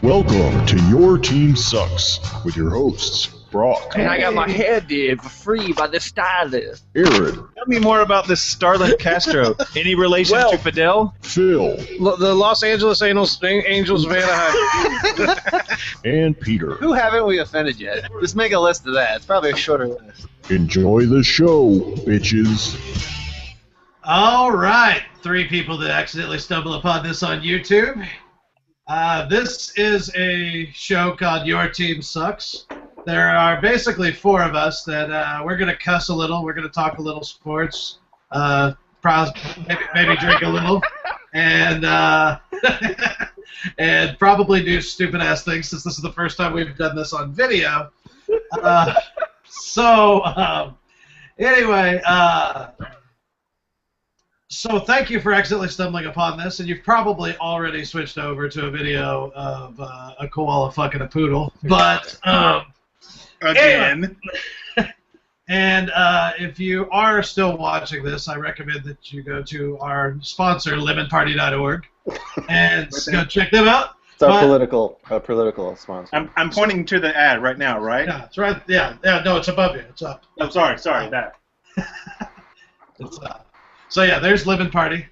Welcome to Your Team Sucks with your hosts, Brock, And I got my hair did for free by the stylist. Aaron, Tell me more about this Starlin Castro. Any relation to Fidel? Phil, The Los Angeles Angels of Anaheim. and Peter. Who haven't we offended yet? Just make a list of that. It's probably a shorter list. Enjoy the show, bitches. All right, 3 people that accidentally stumble upon this on YouTube. This is a show called Your Team Sucks. There are basically 4 of us that we're going to cuss a little, we're going to talk a little sports, maybe drink a little, and and probably do stupid-ass things since this is the first time we've done this on video. Anyway, so thank you for accidentally stumbling upon this, and you've probably already switched over to a video of a koala fucking a poodle, but Again. and if you are still watching this, I recommend that you go to our sponsor, lemonparty.org, and go check them out. It's our political sponsor. I'm pointing to the ad right now, right? Yeah, it's right. Yeah, no, it's above you. It's up. I'm sorry, that. It's So yeah, there's Lemon Party.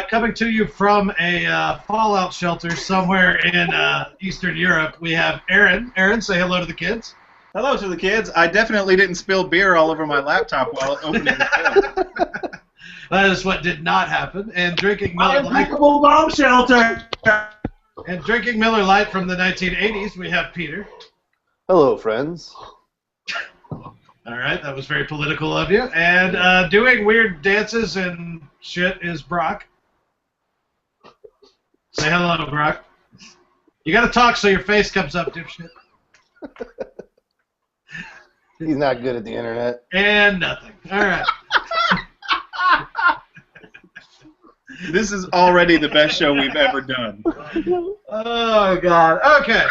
Coming to you from a fallout shelter somewhere in Eastern Europe, we have Aaron. Aaron, say hello to the kids. Hello to the kids. I definitely didn't spill beer all over my laptop while opening the film. That is what did not happen. And drinking Miller Lite. bomb shelter. And drinking Miller Lite from the 1980s, we have Peter. Hello, friends. All right, that was very political of you. And doing weird dances and shit is Brock. Say hello, Brock. You gotta talk so your face comes up, dipshit. He's not good at the internet. And nothing. All right. This is already the best show we've ever done. Oh God. Okay.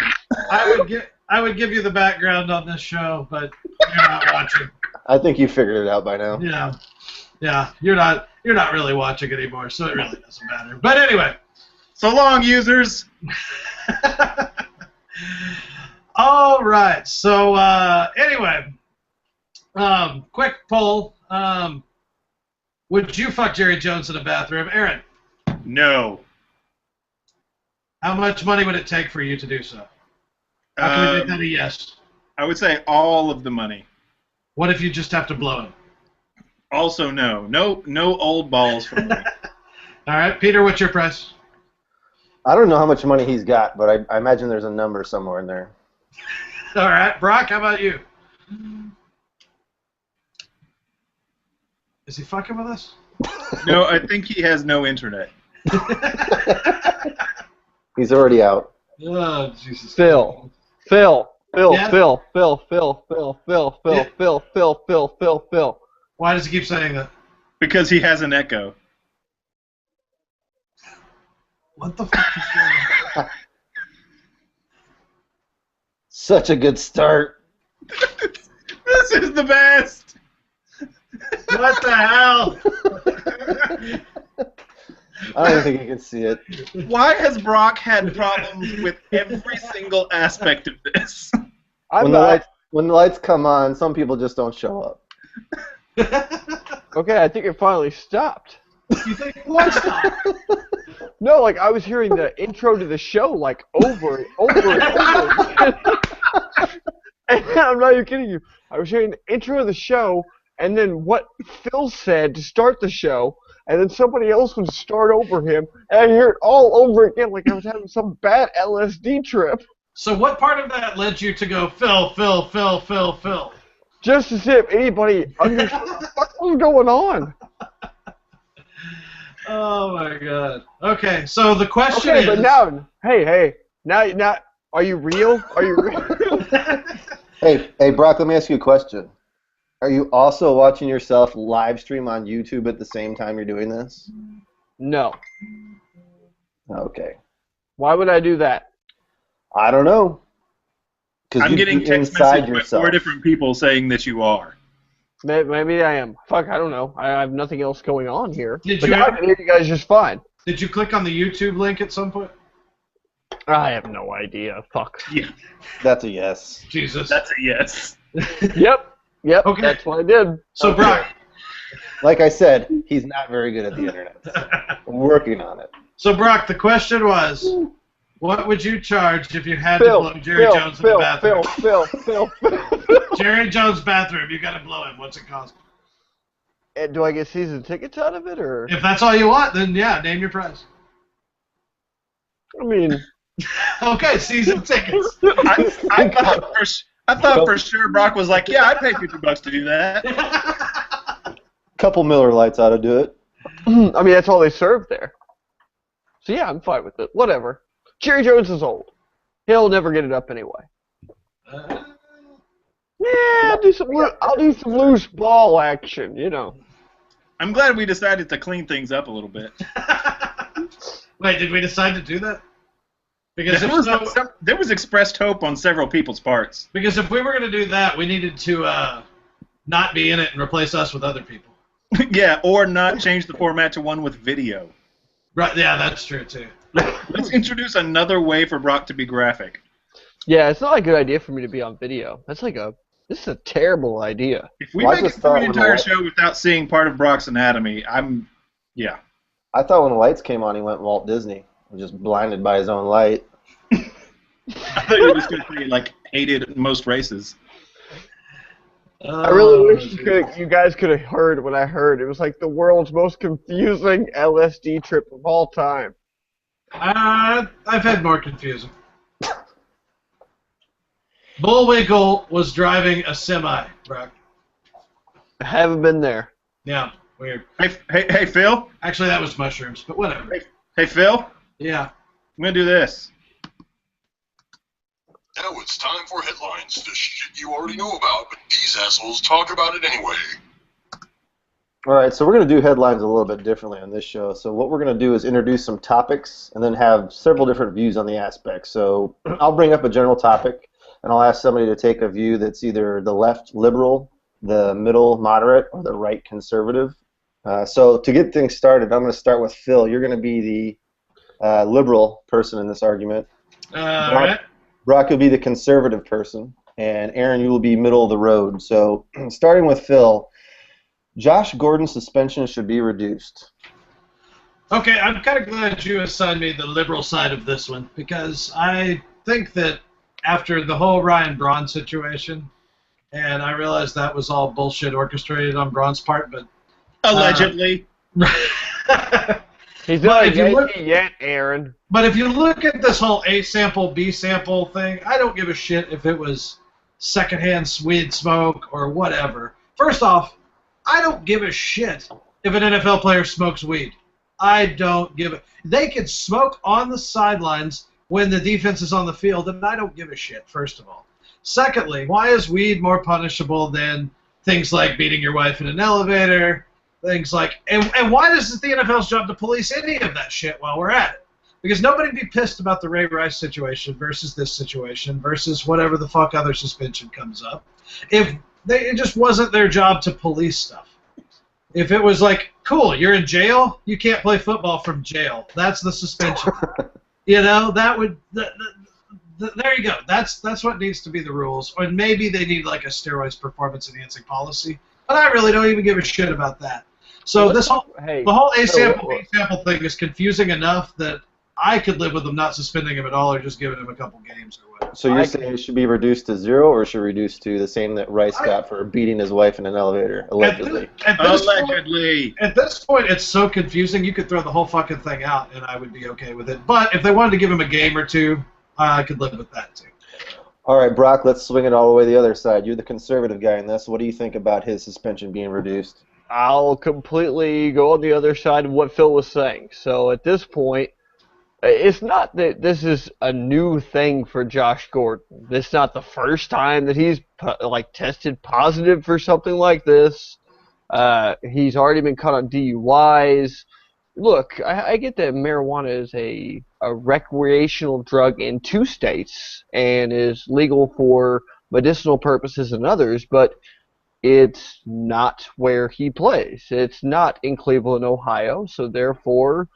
I would give you the background on this show, but you're not watching. I think you figured it out by now. Yeah. You're not really watching anymore, so it really doesn't matter. But anyway. So long, users. All right. So anyway, quick poll. Would you fuck Jerry Jones in a bathroom, Aaron? No. How much money would it take for you to do so? How can we make that a yes? I would say all of the money. What if you just have to blow him? Also, no. No old balls for me. All right, Peter, what's your price? I don't know how much money he's got, but I imagine there's a number somewhere in there. All right, Brock, how about you? Is he fucking with us? No, I think he has no internet. He's already out. Oh, Jesus. Phil. Yeah? Phil. Why does he keep saying that? Because he has an echo. What the fuck is going on? Such a good start. This is the best. What the hell? I don't think you can see it. Why has Brock had problems with every single aspect of this? When the lights come on, some people just don't show up. Okay, I think it finally stopped. You think what stopped? No, like I was hearing the intro to the show like over and over and over again. And I'm not even kidding you. I was hearing the intro of the show and then what Phil said to start the show, and then somebody else would start over him, and I hear it all over again like I was having some bad LSD trip. So what part of that led you to go, Phil? Just as if anybody understood what was going on. Oh my God. Okay, so the question is. Okay, but now, now, are you real? Are you real? Hey, Brock, let me ask you a question. Are you also watching yourself live stream on YouTube at the same time you're doing this? No. Okay. Why would I do that? I don't know. I'm getting text messages by 4 different people saying that you are. Maybe I am. Fuck, I don't know. I have nothing else going on here. Did but you now I ever- can hear you guys just fine. Did you click on the YouTube link at some point? I have no idea. Fuck. Yeah, That's a yes. Jesus. that's a yes. Yep. Okay. That's what I did. So, Brock. Like I said, he's not very good at the internet. I'm working on it. So, Brock, the question was, what would you charge if you had to blow Jerry Jones in the bathroom? Phil. Jerry Jones bathroom, you got to blow him. What's it cost? And do I get season tickets out of it, or? If that's all you want, then yeah, name your price. I mean, Okay, season tickets. I thought for sure Brock was like, yeah, I'd pay $50 to do that. Couple Miller Lights ought to do it. I mean that's all they serve there. So yeah, I'm fine with it. Whatever. Jerry Jones is old. He'll never get it up anyway. Yeah, I'll do some loose ball action, you know. I'm glad we decided to clean things up a little bit. Wait, did we decide to do that? Because There was expressed hope on several people's parts. because if we were going to do that, we needed to not be in it and replace us with other people. Yeah, or not change the format to one with video. Right? Yeah, that's true too. Let's introduce another way for Brock to be graphic. Yeah, it's not a good idea for me to be on video. This is a terrible idea. If we Well, I make it just through thought the when entire the- show without seeing part of Brock's anatomy, yeah. I thought when the lights came on, he went Walt Disney. Just blinded by his own light. I thought you were just going to say, like, hated most races. I really wish you guys could have heard what I heard. It was like the world's most confusing LSD trip of all time. I've had more confusing. Bullwinkle was driving a semi, Brock. I haven't been there. Yeah, weird. Hey, Phil? Actually, that was mushrooms, but whatever. Hey, Phil? Yeah. I'm going to do this. Now it's time for headlines. The shit you already know about, but these assholes talk about it anyway. All right, so we're going to do headlines a little bit differently on this show. So what we're going to do is introduce some topics and then have several different views on the aspects. So I'll bring up a general topic, and I'll ask somebody to take a view that's either the left liberal, the middle moderate, or the right conservative. So to get things started, I'm going to start with Phil. You're going to be the liberal person in this argument. All right. Brock will be the conservative person, and Aaron, you will be middle of the road. So starting with Phil, Josh Gordon's suspension should be reduced. Okay, I'm kind of glad you assigned me the liberal side of this one, because I think that after the whole Ryan Braun situation, and I realized that was all bullshit orchestrated on Braun's part, but... Allegedly. He's But not a if you look- Yankee yet, Aaron. But if you look at this whole A sample, B sample thing, I don't give a shit if it was secondhand weed smoke or whatever. First off, I don't give a shit if an NFL player smokes weed. I don't give a... They can smoke on the sidelines when the defense is on the field, and I don't give a shit, first of all. Secondly, why is weed more punishable than things like beating your wife in an elevator, things like... And why is it the NFL's job to police any of that shit while we're at it? Because nobody would be pissed about the Ray Rice situation versus this situation versus whatever the fuck other suspension comes up. If it just wasn't their job to police stuff. If it was like, cool, you're in jail, you can't play football from jail. That's the suspension. You know, that would... there you go. That's what needs to be the rules. Or maybe they need like a steroids performance enhancing policy. But I really don't even give a shit about that. So the whole A sample, B sample thing is confusing enough that I could live with them not suspending him at all or just giving him a couple games or whatever. So you're saying it should be reduced to 0, or should reduce to the same that Rice got for beating his wife in an elevator, allegedly? At this point, it's so confusing, you could throw the whole fucking thing out and I would be okay with it. But if they wanted to give him a game or two, I could live with that too. All right, Brock, let's swing it all the way the other side. You're the conservative guy in this. What do you think about his suspension being reduced? I'll completely go on the other side of what Phil was saying. So at this point, it's not that this is a new thing for Josh Gordon. This is not the first time that he's tested positive for something like this. He's already been caught on DUIs. Look, I get that marijuana is a recreational drug in 2 states and is legal for medicinal purposes in others, but it's not where he plays. It's not in Cleveland, Ohio, so therefore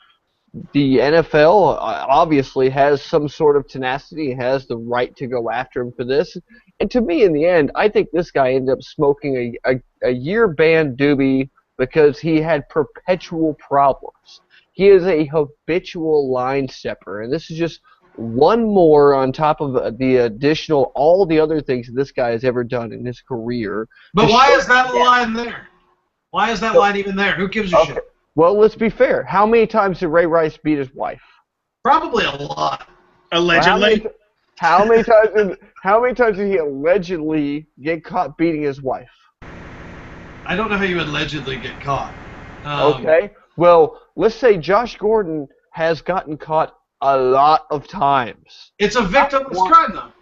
the NFL obviously has some sort of tenacity, has the right to go after him for this. And to me, in the end, I think this guy ended up smoking a year ban doobie because he had perpetual problems. He is a habitual line stepper, and this is just one more on top of the additional, all the other things that this guy has ever done in his career. But why is that line there? Why is that line even there? Who gives a shit? Well, let's be fair. How many times did Ray Rice beat his wife? Probably a lot. Allegedly. How many times did he allegedly get caught beating his wife? I don't know how you allegedly get caught. Okay. Well, let's say Josh Gordon has gotten caught a lot of times. It's a victimless crime, though.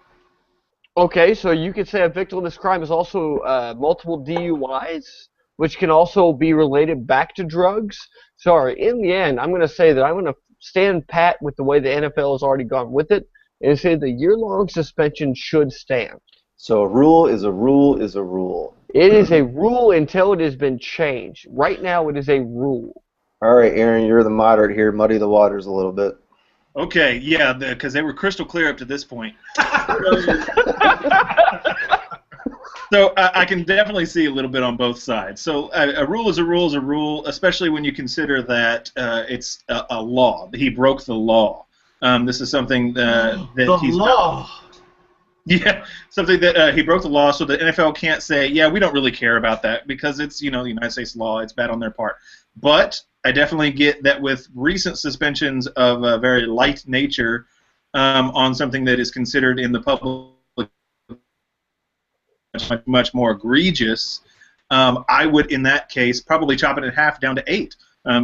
Okay, so you could say a victimless crime is also multiple DUIs, which can also be related back to drugs. Sorry, in the end, I'm going to say that I'm going to stand pat with the way the NFL has already gone with it and say the year-long suspension should stand. So a rule is a rule is a rule. It is a rule until it has been changed. Right now, it is a rule. All right, Aaron, you're the moderate here. Muddy the waters a little bit. Okay, yeah, because they were crystal clear up to this point. So I can definitely see a little bit on both sides. So a rule is a rule is a rule, especially when you consider that it's a law. He broke the law. This is something that he's law. Yeah, something that he broke the law, so the NFL can't say, yeah, we don't really care about that because it's, the United States law. It's bad on their part. But I definitely get that with recent suspensions of a very light nature on something that is considered in the public much more egregious, I would, in that case, probably chop it in half down to 8.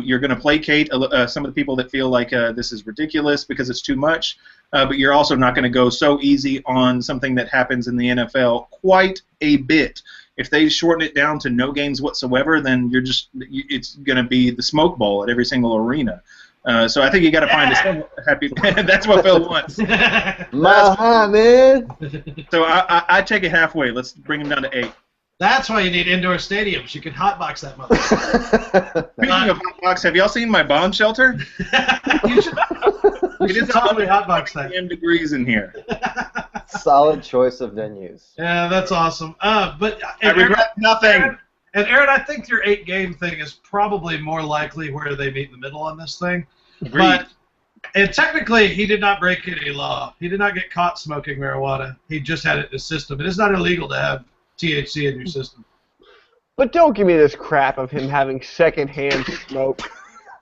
You're going to placate some of the people that feel like this is ridiculous because it's too much, but you're also not going to go so easy on something that happens in the NFL quite a bit. If they shorten it down to no games whatsoever, then it's going to be the smoke bowl at every single arena. So I think you got to find a happy. That's what Phil wants. Man. So I take it halfway. Let's bring him down to 8. That's why you need indoor stadiums. You can hotbox that motherfucker. Speaking of hotbox, have y'all seen my bomb shelter? You should totally hotbox that. 110 degrees in here. Solid choice of venues. Yeah, that's awesome. But I regret nothing. Aaron, I think your 8-game thing is probably more likely where they meet in the middle on this thing. But technically, he did not break any law. He did not get caught smoking marijuana. He just had it in his system. It is not illegal to have THC in your system. But don't give me this crap of him having secondhand smoke.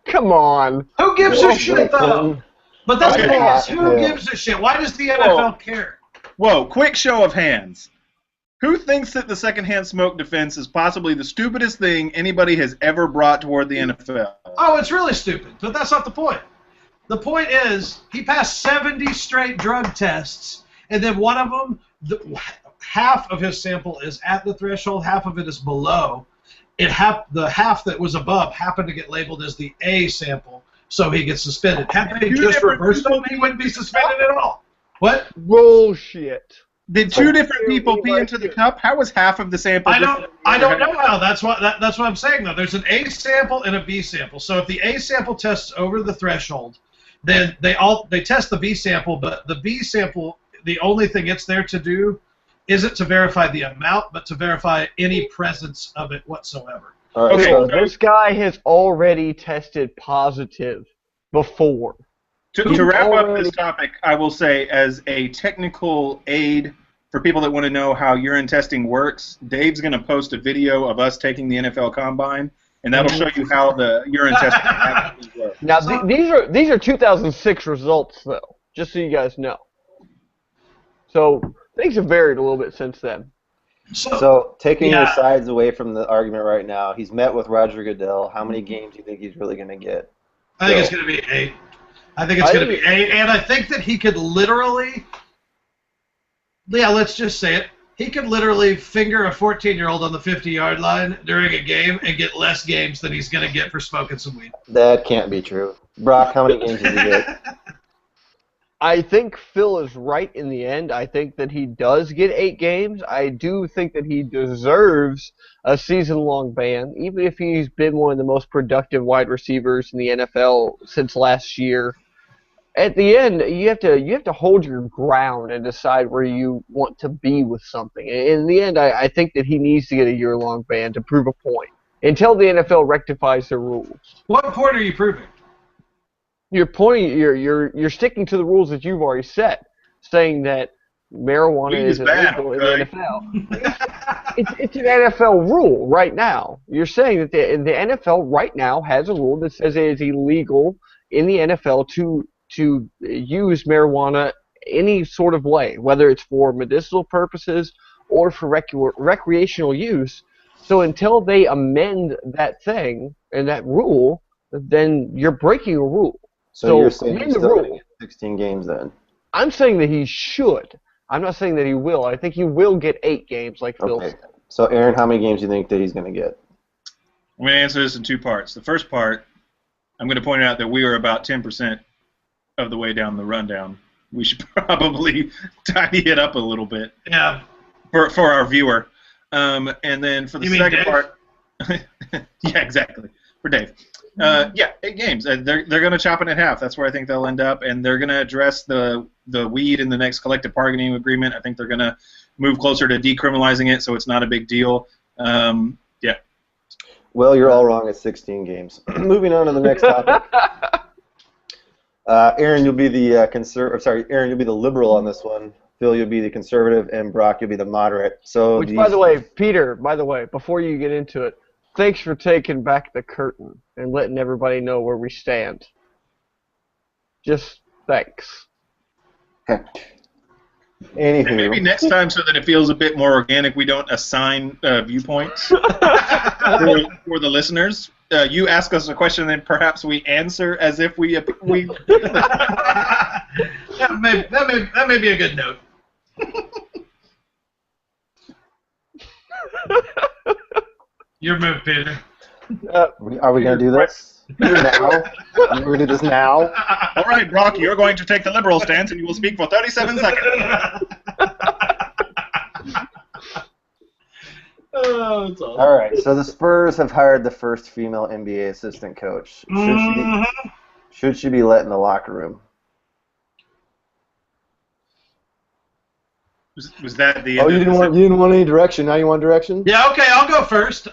Come on. Who gives a shit, though? But that's the thing is, who Yeah. gives a shit? Why does the NFL care? Whoa, quick show of hands. Who thinks that the secondhand smoke defense is possibly the stupidest thing anybody has ever brought toward the NFL? Oh, it's really stupid, but that's not the point. The point is, he passed 70 straight drug tests, and then one of them, half of his sample is at the threshold, half of it is below. The half that was above happened to get labeled as the A sample, so he gets suspended. Had they just reversed them, he wouldn't be suspended at all. What? Bullshit. Did two different people pee into the cup? How was half of the sample? I don't know how. That's what I'm saying though. There's an A sample and a B sample. So if the A sample tests over the threshold, then they test the B sample, but the B sample, the only thing it's there to do isn't to verify the amount, but to verify any presence of it whatsoever. All right, Okay. so This guy has already tested positive before. To wrap up this topic, I will say, as a technical aid for people that want to know how urine testing works, Dave's going to post a video of us taking the NFL Combine, and that'll show you how the urine testing actually works. Now these are 2006 results though, just so you guys know. So things have varied a little bit since then. So taking your sides away from the argument right now, he's met with Roger Goodell. How many games do you think he's really going to get? I think it's going to be 8. I think it's going to be 8, and I think that he could literally, let's just say it, he could literally finger a 14-year-old on the 50-yard line during a game and get less games than he's going to get for smoking some weed. That can't be true. Brock, how many games did he get? I think Phil is right in the end. I think that he does get 8 games. I do think that he deserves a season-long ban, even if he's been one of the most productive wide receivers in the NFL since last year. At the end, you have to hold your ground and decide where you want to be with something. In the end, I think that he needs to get a year-long ban to prove a point until the NFL rectifies their rules. What point are you proving? You're sticking to the rules that you've already set, saying that marijuana Weed is is bad, illegal okay? in the NFL. It's an NFL rule right now. You're saying that the NFL right now has a rule that says it is illegal in the NFL to use marijuana any sort of way, whether it's for medicinal purposes or for recreational use. So until they amend that thing and that rule, then you're breaking a rule. So you're saying amend he's the still going to rule. get 16 games then? I'm saying that he should. I'm not saying that he will. I think he will get 8 games, like Phil Okay. said. So Aaron, how many games do you think that he's going to get? I'm going to answer this in 2 parts. The first part, I'm going to point out that we are about 10% of the way down the rundown. We should probably tidy it up a little bit Yeah. for our viewer. And then for the You mean second Dave? part, yeah, exactly, for Dave. Yeah, 8 games. They're going to chop it in half. That's where I think they'll end up, and they're going to address the weed in the next collective bargaining agreement. I think they're going to move closer to decriminalizing it, so it's not a big deal. Yeah. Well, you're all wrong at 16 games. Moving on to the next topic. Aaron, you'll be the Aaron, you'll be the liberal on this one. Phil, you'll be the conservative, and Brock, you'll be the moderate. So, Which, by the way, Peter, before you get into it, thanks for taking back the curtain and letting everybody know where we stand. Just thanks. Okay. And maybe Anywho, next time, so that it feels a bit more organic, we don't assign viewpoints for the listeners. You ask us a question, and perhaps we answer as if we. that may be a good note. Your move, Peter. are we going to do this now? We're going to do this now? All right, Brock, you're going to take the liberal stance, and you will speak for 37 seconds. Oh, it's awesome. All right. So the Spurs have hired the first female NBA assistant coach. Should she be let in the locker room? Was that the? Oh, you didn't want any direction. Now you want direction? Yeah, okay, I'll go first.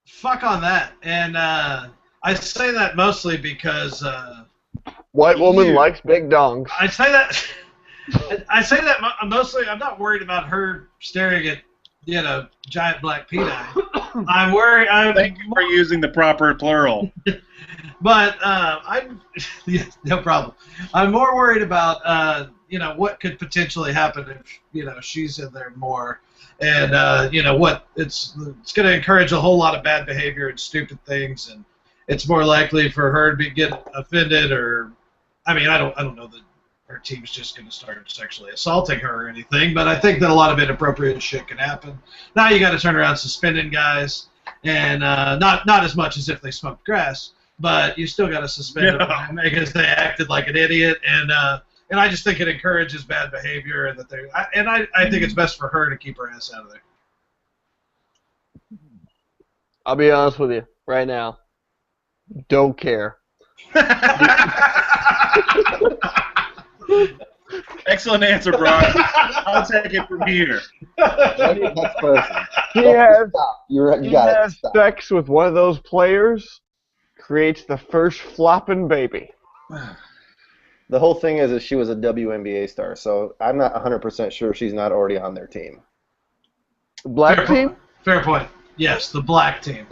Fuck on that. And I say that mostly because White woman You. likes big dongs. I say that mostly. I'm not worried about her staring at giant black peanut. I'm worried. Thank you for using the proper plural. But I'm yeah, no problem. I'm more worried about what could potentially happen if she's in there more, and what it's going to encourage a whole lot of bad behavior and stupid things, and it's more likely for her to get offended, or I don't know that her team's just going to start sexually assaulting her or anything, but I think that a lot of inappropriate shit can happen. Now you got to turn around suspending guys, and not as much as if they smoked grass. But you still got to suspend them because they acted like an idiot, and I just think it encourages bad behavior, and I think it's best for her to keep her ass out of there. I'll be honest with you right now. Don't care. Excellent answer, Brock. I'll take it from here. That's person. He has You he got it. has Stop. sex with one of those players, creates the first flopping baby. The whole thing is that she was a WNBA star, so I'm not 100% sure she's not already on their team. Black Fair team? point. Fair point. Yes, the black team.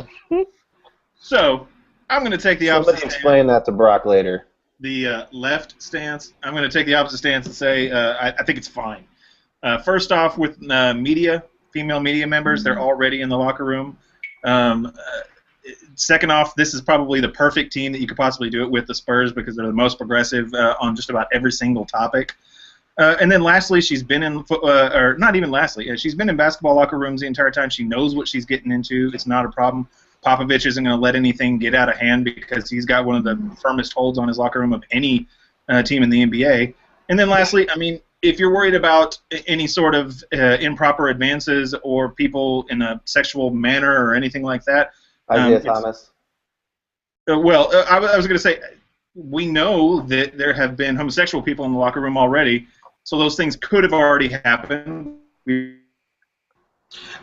So, I'm going to take the opposite Somebody stance. explain that to Brock later. The left stance. I'm going to take the opposite stance and say I think it's fine. First off, with female media members, they're already in the locker room. Second off, this is probably the perfect team that you could possibly do it with, the Spurs, because they're the most progressive on just about every single topic. And then lastly, she's been in, or not even lastly, she's been in basketball locker rooms the entire time. She knows what she's getting into. It's not a problem. Popovich isn't going to let anything get out of hand because he's got one of the firmest holds on his locker room of any team in the NBA. And then lastly, I mean, if you're worried about any sort of improper advances or people in a sexual manner or anything like that, Isaiah Thomas. I was going to say, we know that there have been homosexual people in the locker room already, so those things could have already happened.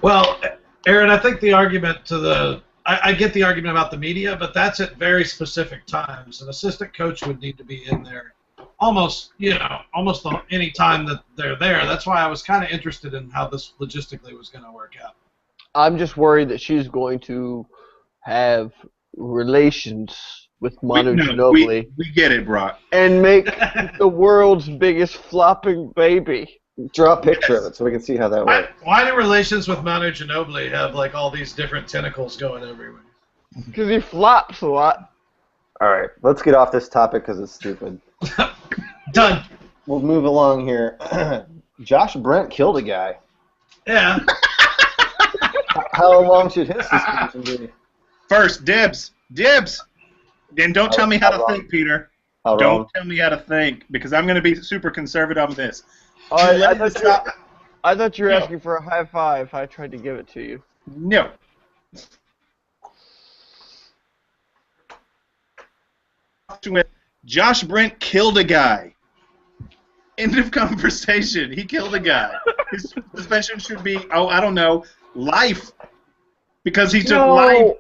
Well, Aaron, I think the argument I get the argument about the media, but that's at very specific times. An assistant coach would need to be in there almost any time that they're there. That's why I was kind of interested in how this logistically was going to work out. I'm just worried that she's going to have relations with Manu Ginobili. We get it, Brock. And make the world's biggest flopping baby. Draw a picture of it so we can see how that works. Why do relations with Manu Ginobili have like all these different tentacles going everywhere? Because he flops a lot. All right, let's get off this topic because it's stupid. Done. We'll move along here. Josh Brent killed a guy. Yeah. How long should his suspension be? First, dibs. And don't tell me how to think, Peter. Don't tell me how to think, because I'm going to be super conservative on this. I thought you were asking for a high five. I tried to give it to you. No. Josh Brent killed a guy. End of conversation. He killed a guy. His suspension should be, I don't know, life. Because he took life.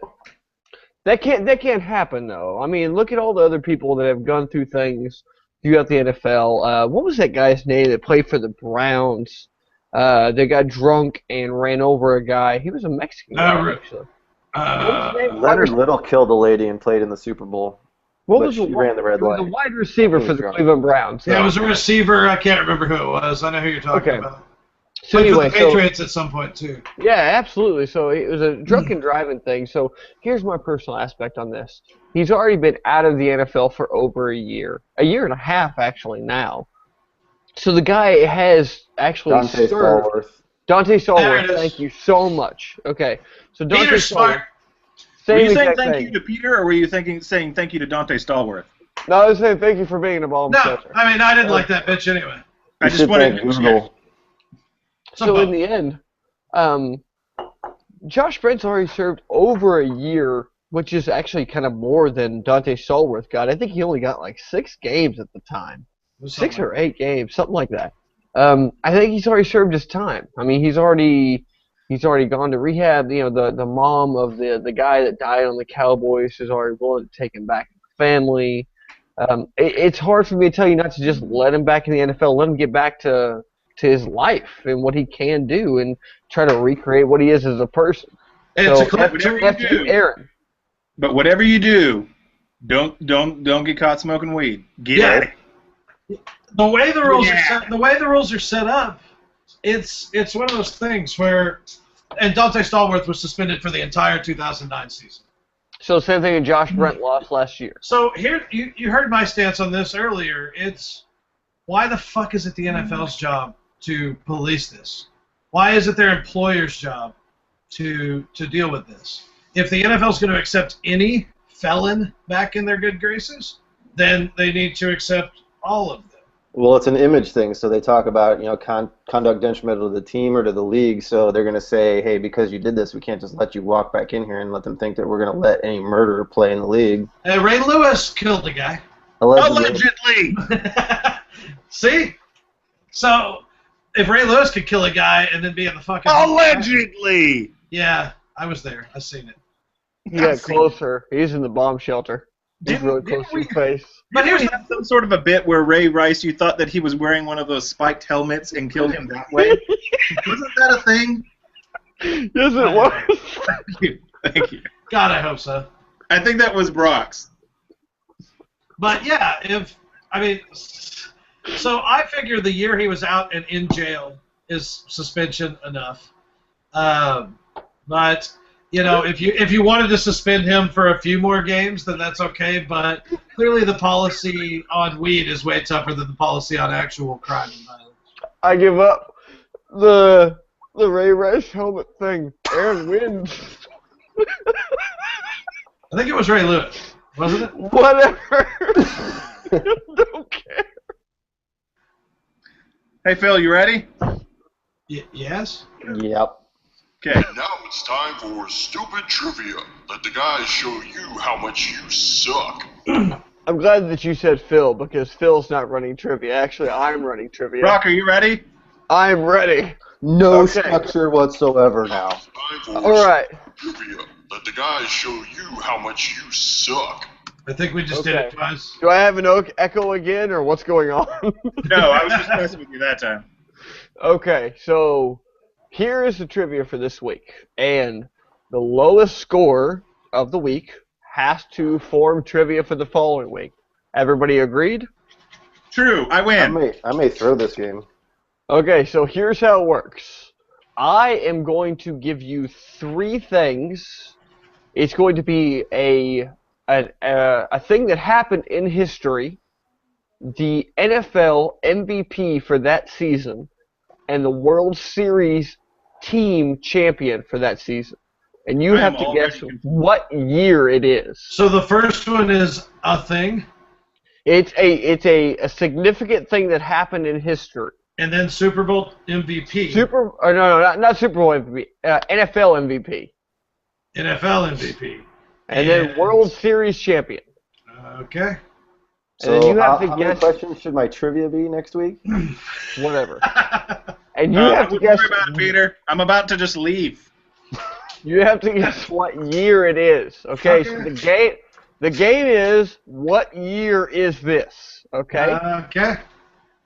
That can't happen though. I mean, look at all the other people that have gone through things throughout the NFL. What was that guy's name that played for the Browns? That got drunk and ran over a guy. He was a Mexican guy, actually. Leonard Little killed a lady and played in the Super Bowl. She ran the red light. The wide receiver for the Cleveland Browns. Yeah, it was a receiver. I can't remember who it was. I know who you're talking about. So anyway, for the Patriots at some point too. Yeah, absolutely. So it was a drunken driving thing. So here's my personal aspect on this. He's already been out of the NFL for over a year and a half actually now. So the guy has actually Dante Stallworth. Dante Stallworth, thank you so much. Okay, so Dante Peter's smart. Were you saying thank you to Peter, or were you saying thank you to Dante Stallworth? No, I was saying thank you for being a bomb shelter. I mean, I didn't like that bitch anyway. I just wanted to Google. So in the end, Josh Brent's already served over a year, which is actually kind of more than Dante Stallworth got. I think he only got like 6 games at the time. 6 or 8 games, something like that. I think he's already served his time. I mean, he's already gone to rehab. You know, the mom of the guy that died on the Cowboys is already willing to take him back to the family. It's hard for me to tell you not to just let him back in the NFL, let him get back to his life and what he can do, and try to recreate what he is as a person. And so Aaron. But whatever you do, don't get caught smoking weed. Get out of it. The way the rules are set up, it's one of those things where, and Dante Stallworth was suspended for the entire 2009 season. So same thing as Josh Brent lost last year. So here, you heard my stance on this earlier. It's why the fuck is it the NFL's job to police this? Why is it their employer's job to deal with this? If the NFL's going to accept any felon back in their good graces, then they need to accept all of them. Well, it's an image thing, so they talk about, conduct detrimental to the team or to the league, so they're going to say, hey, because you did this, we can't just let you walk back in here and let them think that we're going to let any murderer play in the league. Hey, Ray Lewis killed a guy. Allegedly! See? So, if Ray Lewis could kill a guy and then be in the fucking... Allegedly! Yeah, I was there. I seen it. He got closer. He's in the bomb shelter. He's really close to his face. But here's some sort of a bit where Ray Rice, you thought that he was wearing one of those spiked helmets and killed him that way. Wasn't that a thing? Yes, it was. Thank you. God, I hope so. I think that was Brock's. But yeah, so I figure the year he was out and in jail is suspension enough. But if you wanted to suspend him for a few more games, then that's okay. But clearly, the policy on weed is way tougher than the policy on actual crime and violence. I give up. The Ray Rice helmet thing. Aaron wins. I think it was Ray Lewis, wasn't it? Whatever. Don't care. Hey, Phil, you ready? Yes? Yep. Okay. Now it's time for stupid trivia. Let the guys show you how much you suck. I'm glad that you said Phil, because Phil's not running trivia. Actually, I'm running trivia. Brock, are you ready? I'm ready. No Okay. structure whatsoever now. Time for All right. stupid trivia. Let the guys show you how much you suck. I think we just did Okay. it twice. Do I have an echo again, or what's going on? No, I was just messing with you that time. Okay, so here is the trivia for this week. And the lowest score of the week has to form trivia for the following week. Everybody agreed? True, I win. I may throw this game. Okay, so here's how it works. I am going to give you 3 things. It's going to be a thing that happened in history, the NFL MVP for that season, and the World Series team champion for that season. And you I am have to already guess confused. what year it is. So the first one is a thing, It's a significant thing that happened in history. and then Super Bowl MVP. Not Super Bowl MVP, NFL MVP. NFL MVP. And then World Series champion. Okay. So And then you have to how many guess questions should my trivia be next week? whatever. And you have to Don't guess worry about it, Peter. I'm about to just leave. you have to guess what year it is. Okay, so the game is what year is this? Okay? Okay.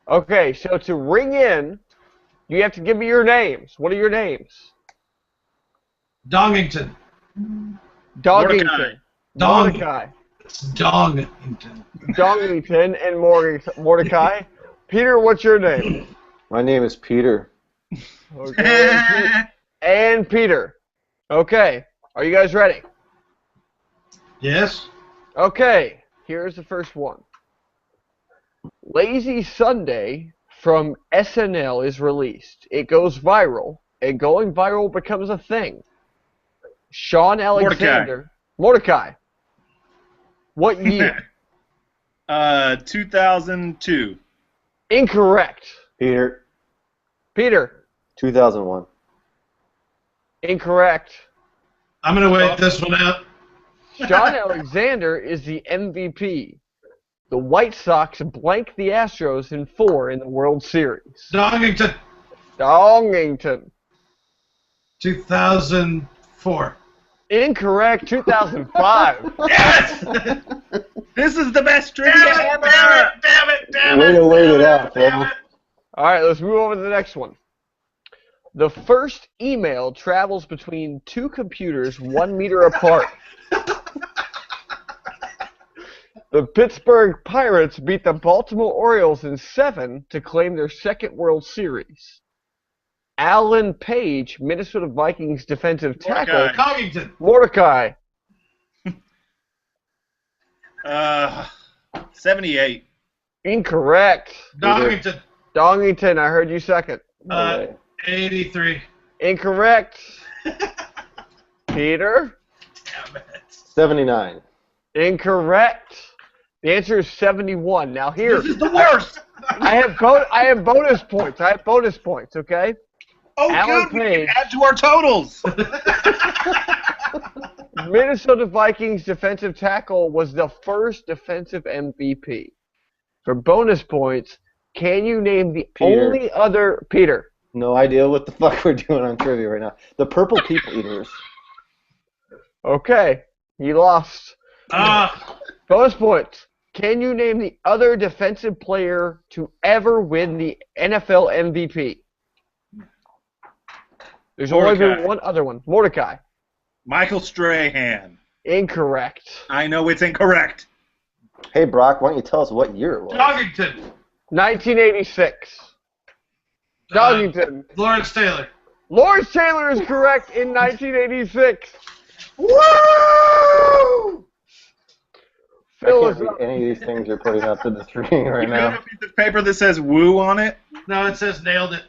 Okay, so to ring in, you have to give me your names. What are your names? Dongington. Dongington. Mordecai. It's Dongington. Dongington and Mordecai. Peter, what's your name? My name is Peter. Okay. And Peter. Okay. Are you guys ready? Yes? Okay. Here's the first one. Lazy Sunday from SNL is released. It goes viral, and going viral becomes a thing. Sean Alexander. Mordecai. What year? 2002. Incorrect. Peter. Peter. 2001. Incorrect. I'm going to wait this one out. Sean Alexander is the MVP. The White Sox blanked the Astros in 4 in the World Series. Dongington. Dongington. 2004. Incorrect. 2005. Yes! This is the best trivia Damn it! Way to wait it out, Phil. All right, let's move on to the next one. The first email travels between 2 computers 1 meter apart. The Pittsburgh Pirates beat the Baltimore Orioles in 7 to claim their 2nd World Series. Alan Page, Minnesota Vikings defensive tackle. Dongington. Mordecai. 78. Incorrect. Dongington. Dongington, I heard you second. 83. Incorrect. Peter. Damn it. 79. Incorrect. The answer is 71. Now here, This is the worst. I have bonus points. I have bonus points. Okay. Oh, Alan good. We Page. can add to our totals. Minnesota Vikings defensive tackle was the first defensive MVP. For bonus points, can you name the Peter. only other Peter? No idea what the fuck we're doing on trivia right now. The Purple People Eaters. Okay, you lost. Ah, Bonus points. Can you name the other defensive player to ever win the NFL MVP? There's only Mordecai. been one other one. Mordecai. Michael Strahan. Incorrect. I know it's incorrect. Hey, Brock, why don't you tell us what year it was? Dongington. 1986. Dongington. Lawrence Taylor. Lawrence Taylor is correct in 1986. Woo! I Phil can't is read up. any of these things you're putting up to the screen right You have now. a piece of paper that says "woo" on it. No, it says nailed it.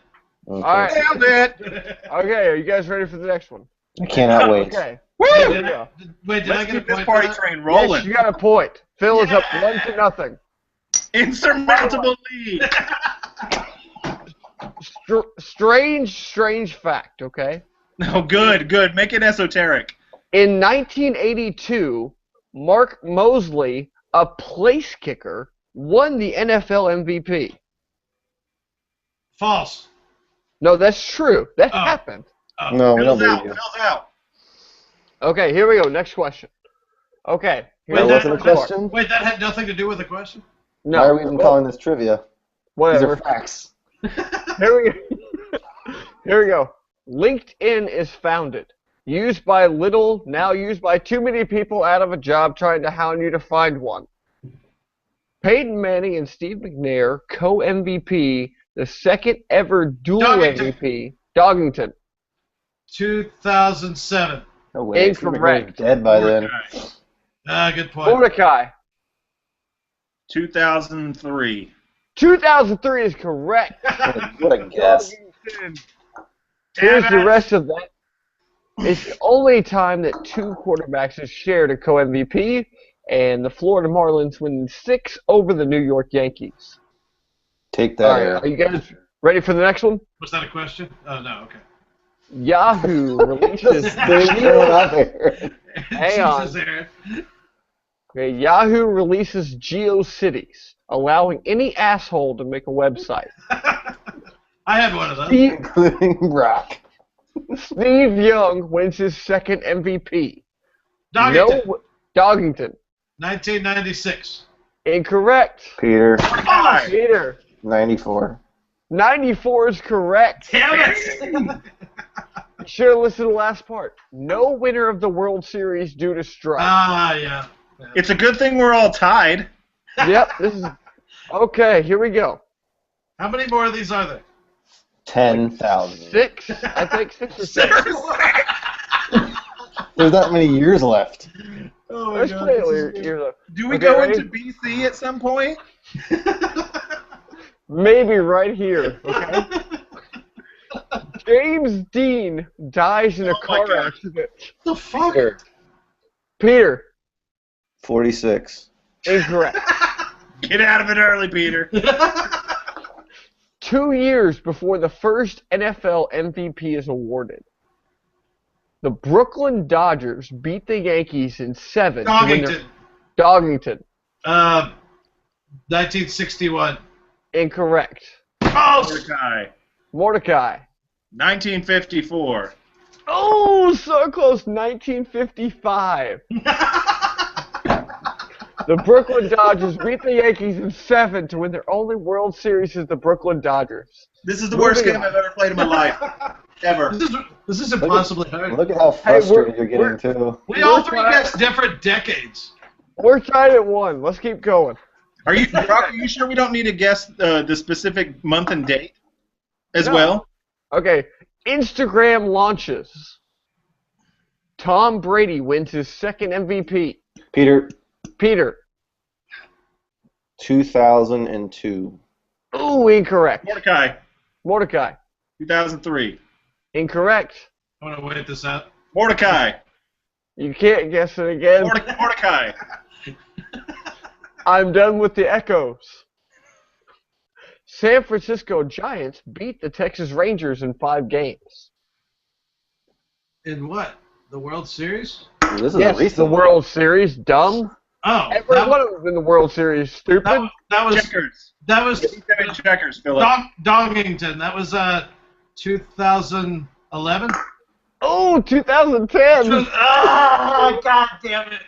Okay. All right. Nailed it. Okay, are you guys ready for the next one? I cannot wait. Okay. Woo! Here we go. Wait, did I Let's get a keep this point party for that? train Yes, rolling. you got a point. Phil is up 1-0. Insurmountable lead. strange fact, okay? Oh, good. Make it esoteric. In 1982, Mark Mosley, a place kicker, won the NFL MVP. False. No, that's true. That Oh. happened. Oh. No, we don't Phil's believe out. you. Phil's out. Okay, here we go. Next question. Okay. Wait, That wasn't a that- question? Wait, that had nothing to do with the question? No. Why are we even calling this trivia? These Whatever. are facts. Here we go. Here we go. LinkedIn is founded. Used by little, now used by too many people out of a job trying to hound you to find one. Peyton Manning and Steve McNair co-MVP, the second ever dual Doggington. MVP. Doggington. No 2007. way. Steve McNair was Incorrect. dead by then. Good point. Mordecai. 2003. 2003 is correct. What a guess. Here's the rest of that. It's the only time that two quarterbacks have shared a co-MVP, and the Florida Marlins win 6 over the New York Yankees. Take All that. right, Aaron. are you guys ready for the next one? Was that a question? Oh, no, okay. Yahoo releases There's no one out there. Hang on. Jesus, Aaron. Okay, Yahoo releases GeoCities, allowing any asshole to make a website. I had one of those. Including Brock. Steve Young wins his second MVP. Doggington. No, Doggington. 1996. Incorrect. Peter, Peter. 94. 94 is correct. Damn it! You should have listened to the last part. No winner of the World Series due to strike. Yeah. It's a good thing we're all tied. Yep, this is... Okay, here we go. How many more of these are there? 10,000. 6? I think 6 or 7. There's not many years left. Oh my Let's God, play it this is later. good. Here, look. Do we Okay, go ready? into BC at some point? Maybe right here, okay? James Dean dies in a Oh my car God. accident. The fuck? Peter, 46. incorrect. Get out of it early, Peter. 2 years before the first NFL MVP is awarded, the Brooklyn Dodgers beat the Yankees in 7. to win their- Doggington. Doggington, 1961. incorrect. Oh, Mordecai. Mordecai. 1954. Oh, so close. 1955. The Brooklyn Dodgers beat the Yankees in 7 to win their only World Series as the Brooklyn Dodgers. This is the worst Moving game I've ever played in my life. Ever. this is impossibly hard. Look at how Hey, frustrated you're we're- getting, too. We all three guessed different decades. We're tied at 1. Let's keep going. Are you, Brock, are you sure we don't need to guess the specific month and date as No. well? Okay, Instagram launches. Tom Brady wins his second MVP. Peter, Peter. 2002. Ooh, incorrect. Mordecai. Mordecai. 2003. Incorrect. I want to wait this out. Mordecai. You can't guess it again. Mordecai. I'm done with the echoes. San Francisco Giants beat the Texas Rangers in 5 games. In what? The World Series? This is Yes, a recent the World Series, dumb. Oh, Every one of them in the World Series, stupid. that was Checkers. that was Checkers, Philip. Dongington. That was 2011. Oh, 2010. Oh, God damn it!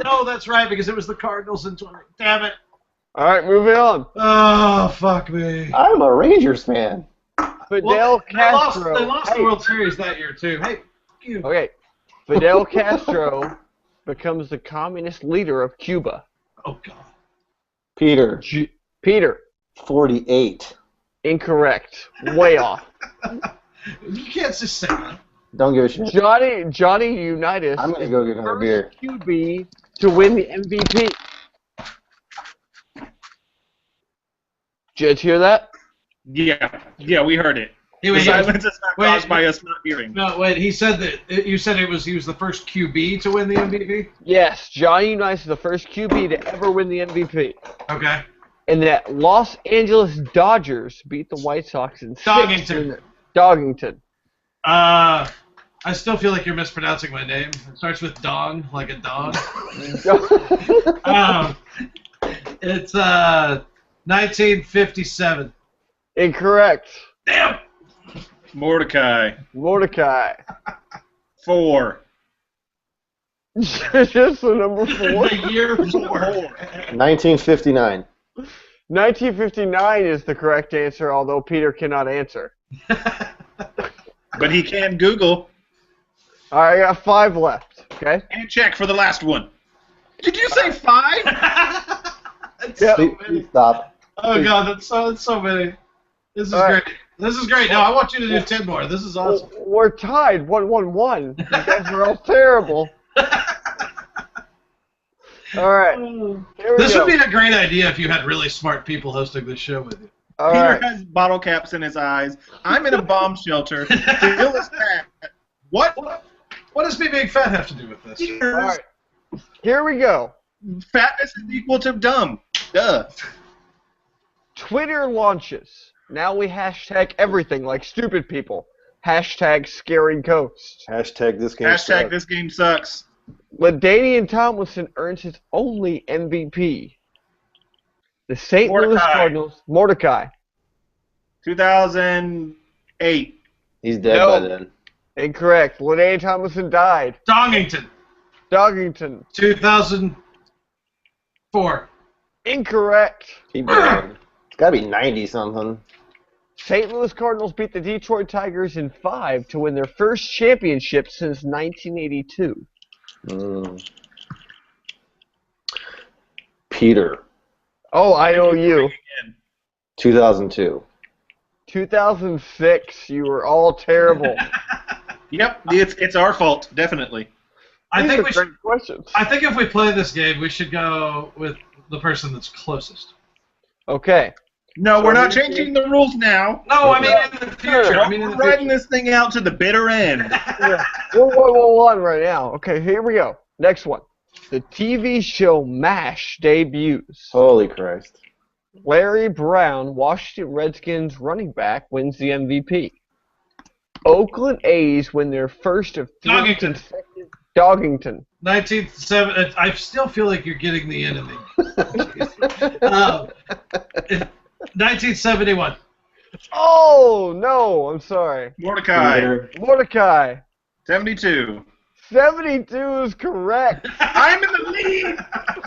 No, that's right because it was the Cardinals in 20. Damn it! All right, moving on. Oh, fuck me. I'm a Rangers fan. Fidel Castro. They lost the World Series that year too. Hey, fuck you. Okay, Fidel Castro becomes the communist leader of Cuba. Oh God. Peter, Peter, 48. incorrect. Way off. You can't just say that. Don't give a shit. Johnny Unitas I'm going to go get another beer. QB to win the MVP. Did you hear that? Yeah, we heard it. Hey, The wait, silence is not wait, caused by us not hearing. No, wait. He said that. You said he was the first QB to win the MVP. Yes, Johnny Unitas is the first QB to ever win the MVP. Okay. And that Los Angeles Dodgers beat the White Sox in 6. Dogington. Dogington. I still feel like you're mispronouncing my name. It starts with dong, like a dog. It's 1957. Incorrect. Damn. Mordecai. 4. Just the number 4. The year 4. 1959. 1959 is the correct answer, although Peter cannot answer. But he can Google. All right, I got 5 left. Okay. And check for the last one. Did you say 5? It's Yeah. so many. Please stop. Oh god, that's so many. This is All right. great. This is great. No, I want you to do 10 more. This is awesome. We're tied 1-1-1. You guys are all terrible. All right. Here we This go. would be a great idea if you had really smart people hosting this show with you. All Peter right. has bottle caps in his eyes. I'm in a bomb shelter. Bill is fat. What? What does me being fat have to do with this? All right. Here we go. Fatness is equal to dumb. Duh. Twitter launches. Now we hashtag everything like stupid people. Hashtag scary ghosts. Hashtag this game. Hashtag sucks. this game sucks. LaDainian Tomlinson earns his only MVP. The St. Louis Mordecai. Cardinals. Mordecai. 2008. He's dead No. by then. Incorrect. LaDainian Tomlinson died. Dongington, Dogington. 2004. Incorrect. Keep going. It's got to be 90 something. St. Louis Cardinals beat the Detroit Tigers in 5 to win their first championship since 1982. Peter. Oh, I know you. 2002. 2006. You were all terrible. Yep, it's our fault, definitely. I These think are we should. great questions. I think if we play this game, we should go with the person that's closest. Okay. No, So we're not we- changing the rules now. No, I mean in the future. I mean in We're the riding future. this thing out to the bitter end. Yeah. We're on right now. Okay, here we go. Next one. The TV show MASH debuts. Holy Christ. Larry Brown, Washington Redskins running back, wins the MVP. Oakland A's win their first of 3 Dogington. consecutive. Dogington. 1970. I still feel like you're getting the enemy. 1971. Oh, no, I'm sorry. Mordecai. Peter. Mordecai. 72. 72 is correct. I'm in the lead.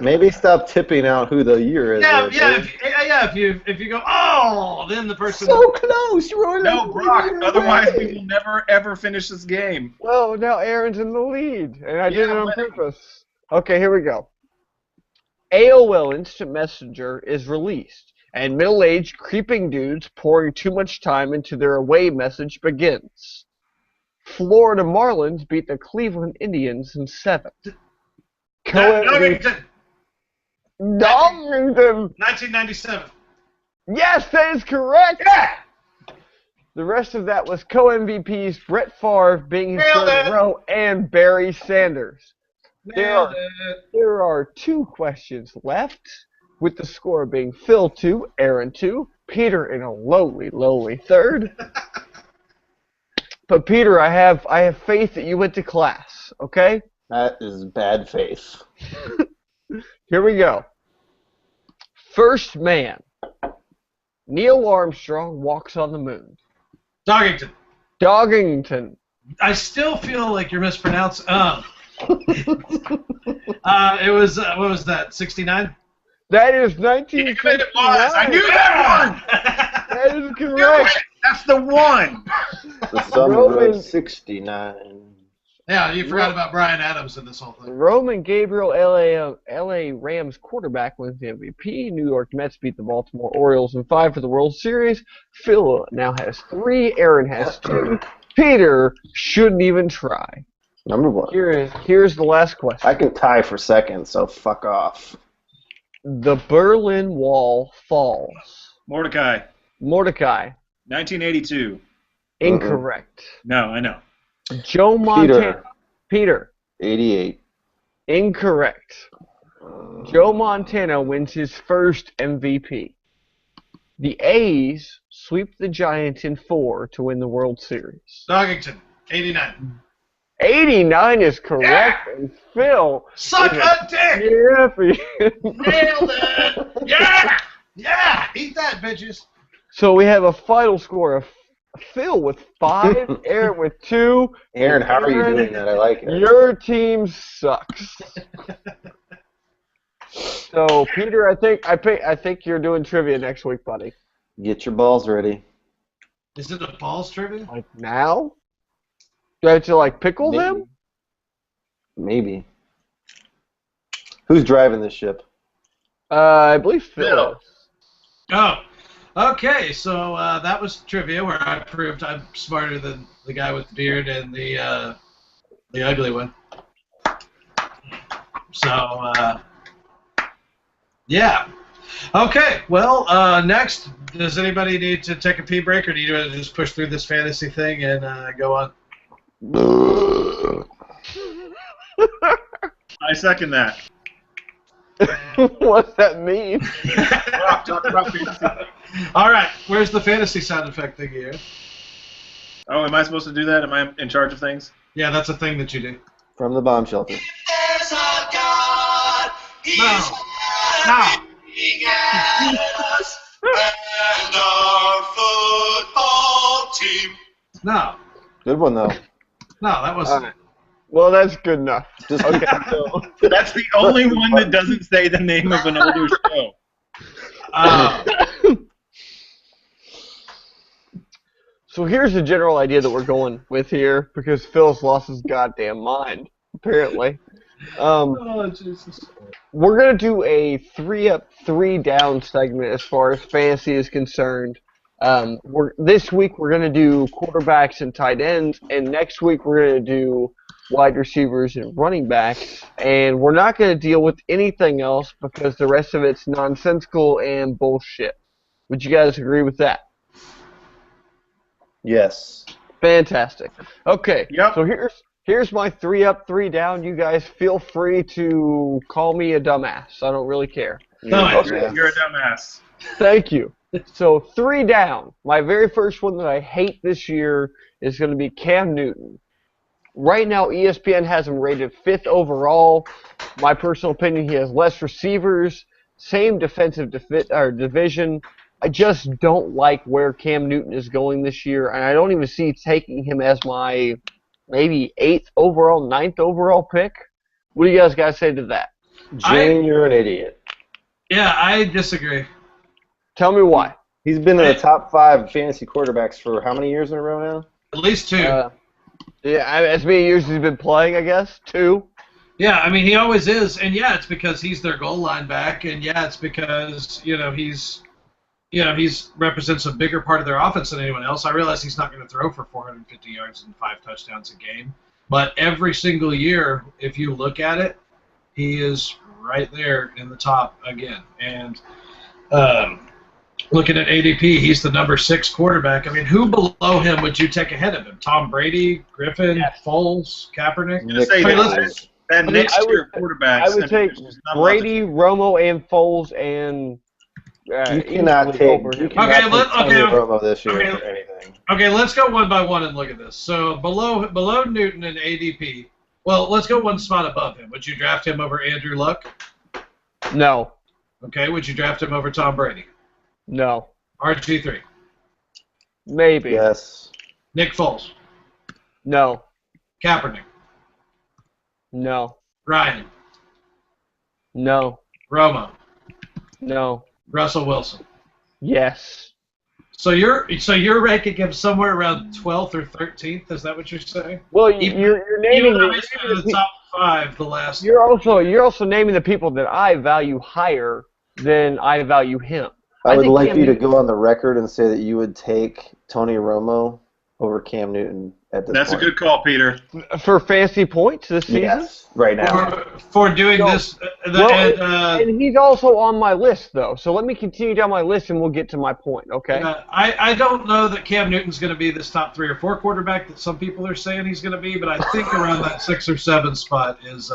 Maybe stop tipping out who the year is. Yeah, there, yeah. Dave. If you go, oh, then the person. So close. You were No, Brock. Otherwise, we will never ever finish this game. Well, now Aaron's in the lead, and I did it Yeah, on but- purpose. Okay, here we go. AOL Instant Messenger is released, and middle-aged creeping dudes pouring too much time into their away message begins. Florida Marlins beat the Cleveland Indians in 7. Dogington. Dogington. 1997. Yes, that is correct. Yeah. The rest of that was co-MVPs Brett Favre being his Nailed third it. row and Barry Sanders. Nailed it. There are 2 questions left, with the score being Phil 2, Aaron 2, Peter in a lowly third. But Peter, I have faith that you went to class, okay? That is bad faith. Here we go. First man. Neil Armstrong walks on the moon. Dogington. Dogington. I still feel like you're mispronouncing. It was what was that? 69. That is Even if it was. 1969. I knew that one. That is correct. That's the one. The summer Roman- of 69. Yeah, you forgot about Brian Adams in this whole thing. Roman Gabriel, LA Rams quarterback, wins the MVP. New York Mets beat the Baltimore Orioles in 5 for the World Series. Phil now has 3. Aaron has 2. Peter shouldn't even try. Number 1. Here's the last question. I can tie for second, so fuck off. The Berlin Wall falls. Mordecai. Mordecai. 1982. Incorrect. No, I know. Joe Montana. Peter. 88. Incorrect. Joe Montana wins his first MVP. The A's sweep the Giants in 4 to win the World Series. Dogington, 89. 89 is correct, and Phil. Suck a dick! Yeah, for you. Nailed it! Yeah! Yeah! Eat that, bitches! So we have a final score of Phil with 5, Aaron with 2. Aaron, how are you doing that? I like it. Your team sucks. So Peter, I think you're doing trivia next week, buddy. Get your balls ready. Is it a balls trivia? Like now? Do I have to like pickle them? Maybe. Who's driving this ship? I believe Phil. Oh, okay. So that was trivia where I proved I'm smarter than the guy with the beard and the ugly one. So yeah. Okay. Well, next, does anybody need to take a pee break, or do you want to just push through this fantasy thing and go on? I second that. What's that mean? Talk about fantasy. All right. Where's the fantasy sound effect thing here? Oh, am I supposed to do that? Am I in charge of things? Yeah, that's a thing that you do. From the bomb shelter. There's a God. He's No. at us. And our football team. No. Good one, though. No, that wasn't it. Well, that's good enough. Just Okay, so That's the only one that doesn't say the name of an older show. So here's the general idea that we're going with here, because Phil's lost his goddamn mind, apparently. Oh, Jesus. We're going to do a 3-up, 3-down segment as far as fantasy is concerned. This week we're going to do quarterbacks and tight ends, and next week we're going to do wide receivers and running backs. And we're not going to deal with anything else because the rest of it's nonsensical and bullshit. Would you guys agree with that? yes. Fantastic. Okay, Yep. so here's my 3-up, 3-down. You guys feel free to call me a dumbass. I don't really care. No, Okay. You're a dumbass. Thank you. So 3 down. My very first one that I hate this year is going to be Cam Newton. Right now, ESPN has him rated 5th overall. My personal opinion, he has less receivers, same defensive division. I just don't like where Cam Newton is going this year, and I don't even see taking him as my maybe 8th overall, 9th overall pick. What do you guys got to say to that? Jane, you're an idiot. Yeah, I disagree. Tell me why. He's been in the top 5 fantasy quarterbacks for how many years in a row now? At least 2. Yeah, as many years as he's been playing, I guess. 2. Yeah, I mean, he always is. And, yeah, it's because he's their goal line back. And, yeah, it's because, he's represents a bigger part of their offense than anyone else. I realize he's not going to throw for 450 yards and 5 touchdowns a game. But every single year, if you look at it, he is right there in the top again. And looking at ADP, he's the number 6 quarterback. I mean, who below him would you take ahead of him? Tom Brady, Griffin, Foles, Kaepernick? I'm going to say that next year quarterbacks. I would take Brady, Romo, and Foles, and You cannot take Tony Romo this year okay. for anything. Okay, let's go one by one and look at this. So below Newton and ADP, well, let's go one spot above him. Would you draft him over Andrew Luck? No. Okay, would you draft him over Tom Brady? No. RG3. Maybe. Yes. Nick Foles. No. Kaepernick. No. Ryan. No. Romo. No. Russell Wilson. Yes. So you're ranking him somewhere around 12th or 13th. Is that what you're saying? Well, Even- you're naming Even though he's been in the top 5 the last. you're also naming the people that I value higher than I value him. I would think like Cam you to Newton- go on the record and say that you would take Tony Romo over Cam Newton at this That's point. a good call, Peter. For fantasy points this season. Yes, right now. For doing No. this. And he's also on my list, though. So let me continue down my list, and we'll get to my point. Okay. I don't know that Cam Newton's going to be this top 3 or 4 quarterback that some people are saying he's going to be, but I think around that 6 or 7 spot is.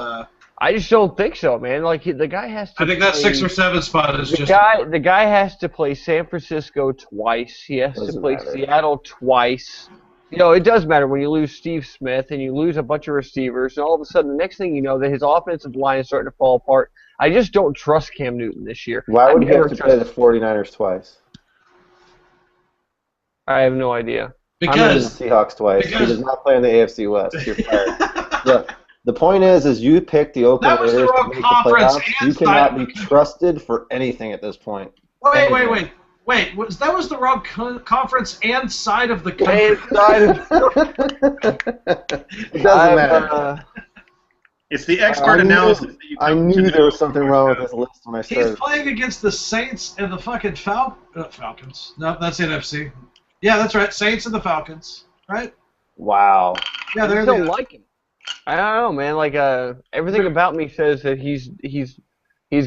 I just don't think so, man. Like the guy has to. I think that 6 or 7 spot is just. The guy has to play San Francisco twice. He has to play Seattle twice. You know, it does matter when you lose Steve Smith and you lose a bunch of receivers, and all of a sudden, the next thing you know, that his offensive line is starting to fall apart. I just don't trust Cam Newton this year. Why would he have to play the 49ers twice? I have no idea. Because the Seahawks twice. He does not play in the AFC West. You're fired. The point is you pick the Oakland Raiders to make the playoffs. You cannot be trusted for anything at this point. Wait, that was the wrong conference and side of the country. It doesn't matter. It's the expert analysis that you I knew there was something wrong with this list when I started. He's playing against the Saints and the fucking Falcons. No, that's NFC. Yeah, that's right. Saints and the Falcons, right? Wow. Yeah, I don't like him. I don't know, man. Like everything about me says that he's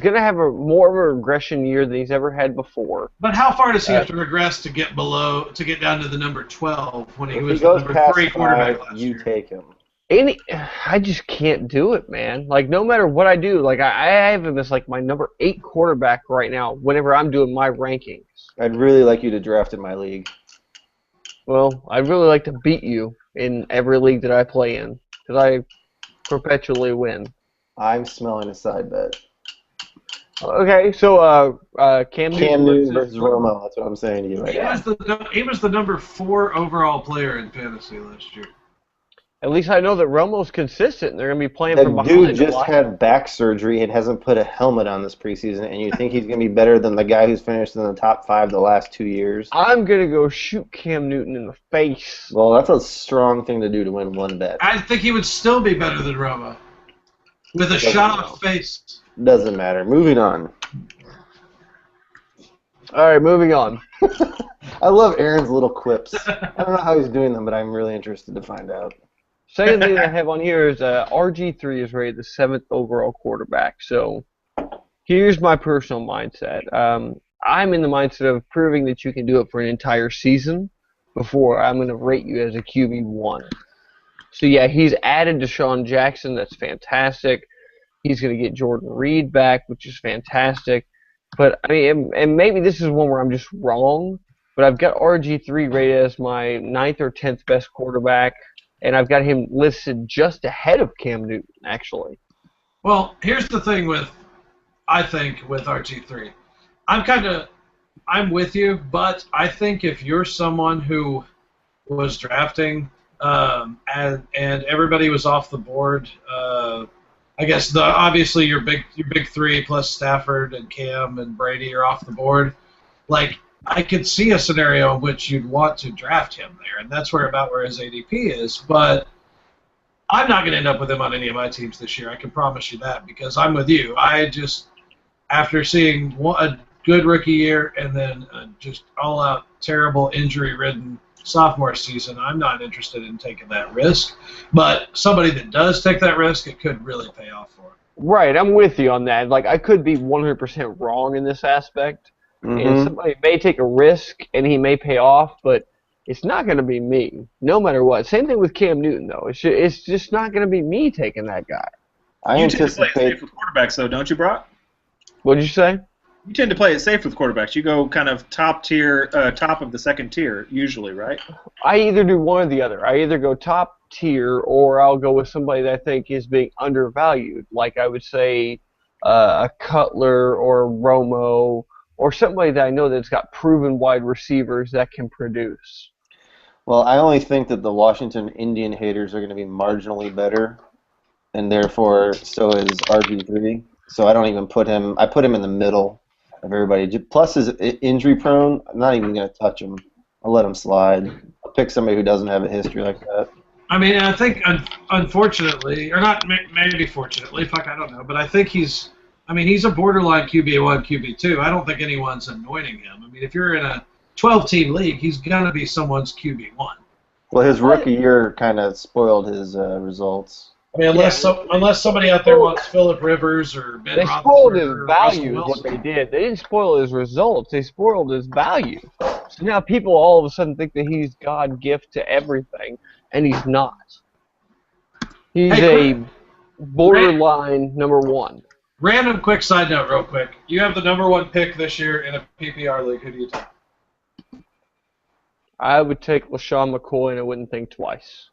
gonna have more of a regression year than he's ever had before. But how far does he have to regress to get down to the number 12 when he was the number 3 quarterback last year? You take him. I just can't do it, man. Like no matter what I do, like I have him as like my number 8 quarterback right now. Whenever I'm doing my rankings, I'd really like you to draft in my league. Well, I'd really like to beat you in every league that I play in, because I perpetually win. I'm smelling a side bet. Okay, so Cam Newton versus Romo. That's what I'm saying to you right now. He was the number 4 overall player in fantasy last year. At least I know that Romo's consistent. And they're going to be playing from behind. Dude just had back surgery and hasn't put a helmet on this preseason, and you think he's going to be better than the guy who's finished in the top 5 the last 2 years? I'm going to go shoot Cam Newton in the face. Well, that's a strong thing to do to win one bet. I think he would still be better than Romo. With a shot-off face. Doesn't matter. Moving on. All right, moving on. I love Aaron's little quips. I don't know how he's doing them, but I'm really interested to find out. Second thing I have on here is RG3 is rated the 7th overall quarterback. So here's my personal mindset. I'm in the mindset of proving that you can do it for an entire season before I'm going to rate you as a QB1. So, yeah, he's added Deshaun Jackson. That's fantastic. He's going to get Jordan Reed back, which is fantastic. But, I mean, and maybe this is one where I'm just wrong, but I've got RG3 rated as my 9th or 10th best quarterback. And I've got him listed just ahead of Cam Newton, actually. Well, here's the thing with RG3. I'm with you, but I think if you're someone who was drafting and everybody was off the board, I guess obviously your big 3 plus Stafford and Cam and Brady are off the board. Like, I could see a scenario in which you'd want to draft him there, and that's about where his ADP is. But I'm not going to end up with him on any of my teams this year. I can promise you that, because I'm with you. I just, after seeing a good rookie year and then just all-out terrible injury-ridden sophomore season, I'm not interested in taking that risk. But somebody that does take that risk, it could really pay off for him. Right, I'm with you on that. Like, I could be 100% wrong in this aspect. Mm-hmm. And somebody may take a risk, and he may pay off, but it's not going to be me, no matter what. Same thing with Cam Newton, though. It's just not going to be me taking that guy. You tend to play it safe with quarterbacks, though, don't you, Brock? What did you say? You tend to play it safe with quarterbacks. You go kind of top of the second tier, usually, right? I either do one or the other. I either go top tier, or I'll go with somebody that I think is being undervalued, like I would say a Cutler or a Romo, or somebody that I know that's got proven wide receivers that can produce. Well, I only think that the Washington Indian haters are going to be marginally better, and therefore so is RG3. So I don't even put him. I put him in the middle of everybody. Plus, is injury prone. I'm not even going to touch him. I'll let him slide. I'll pick somebody who doesn't have a history like that. I mean, I think unfortunately, or not maybe fortunately, I don't know, but I think he's a borderline QB1, QB2. I don't think anyone's anointing him. I mean, if you're in a 12-team league, he's going to be someone's QB1. Well, his rookie year kind of spoiled his results. I mean, unless somebody out there wants Phillip Rivers or Ben Roethlisberger. They spoiled his value is what they did. They didn't spoil his results. They spoiled his value. So now people all of a sudden think that he's God gift to everything, and he's not. He's borderline number 1. Random quick side note, real quick. You have the number 1 pick this year in a PPR league. Who do you take? I would take LaShawn McCoy, and I wouldn't think twice.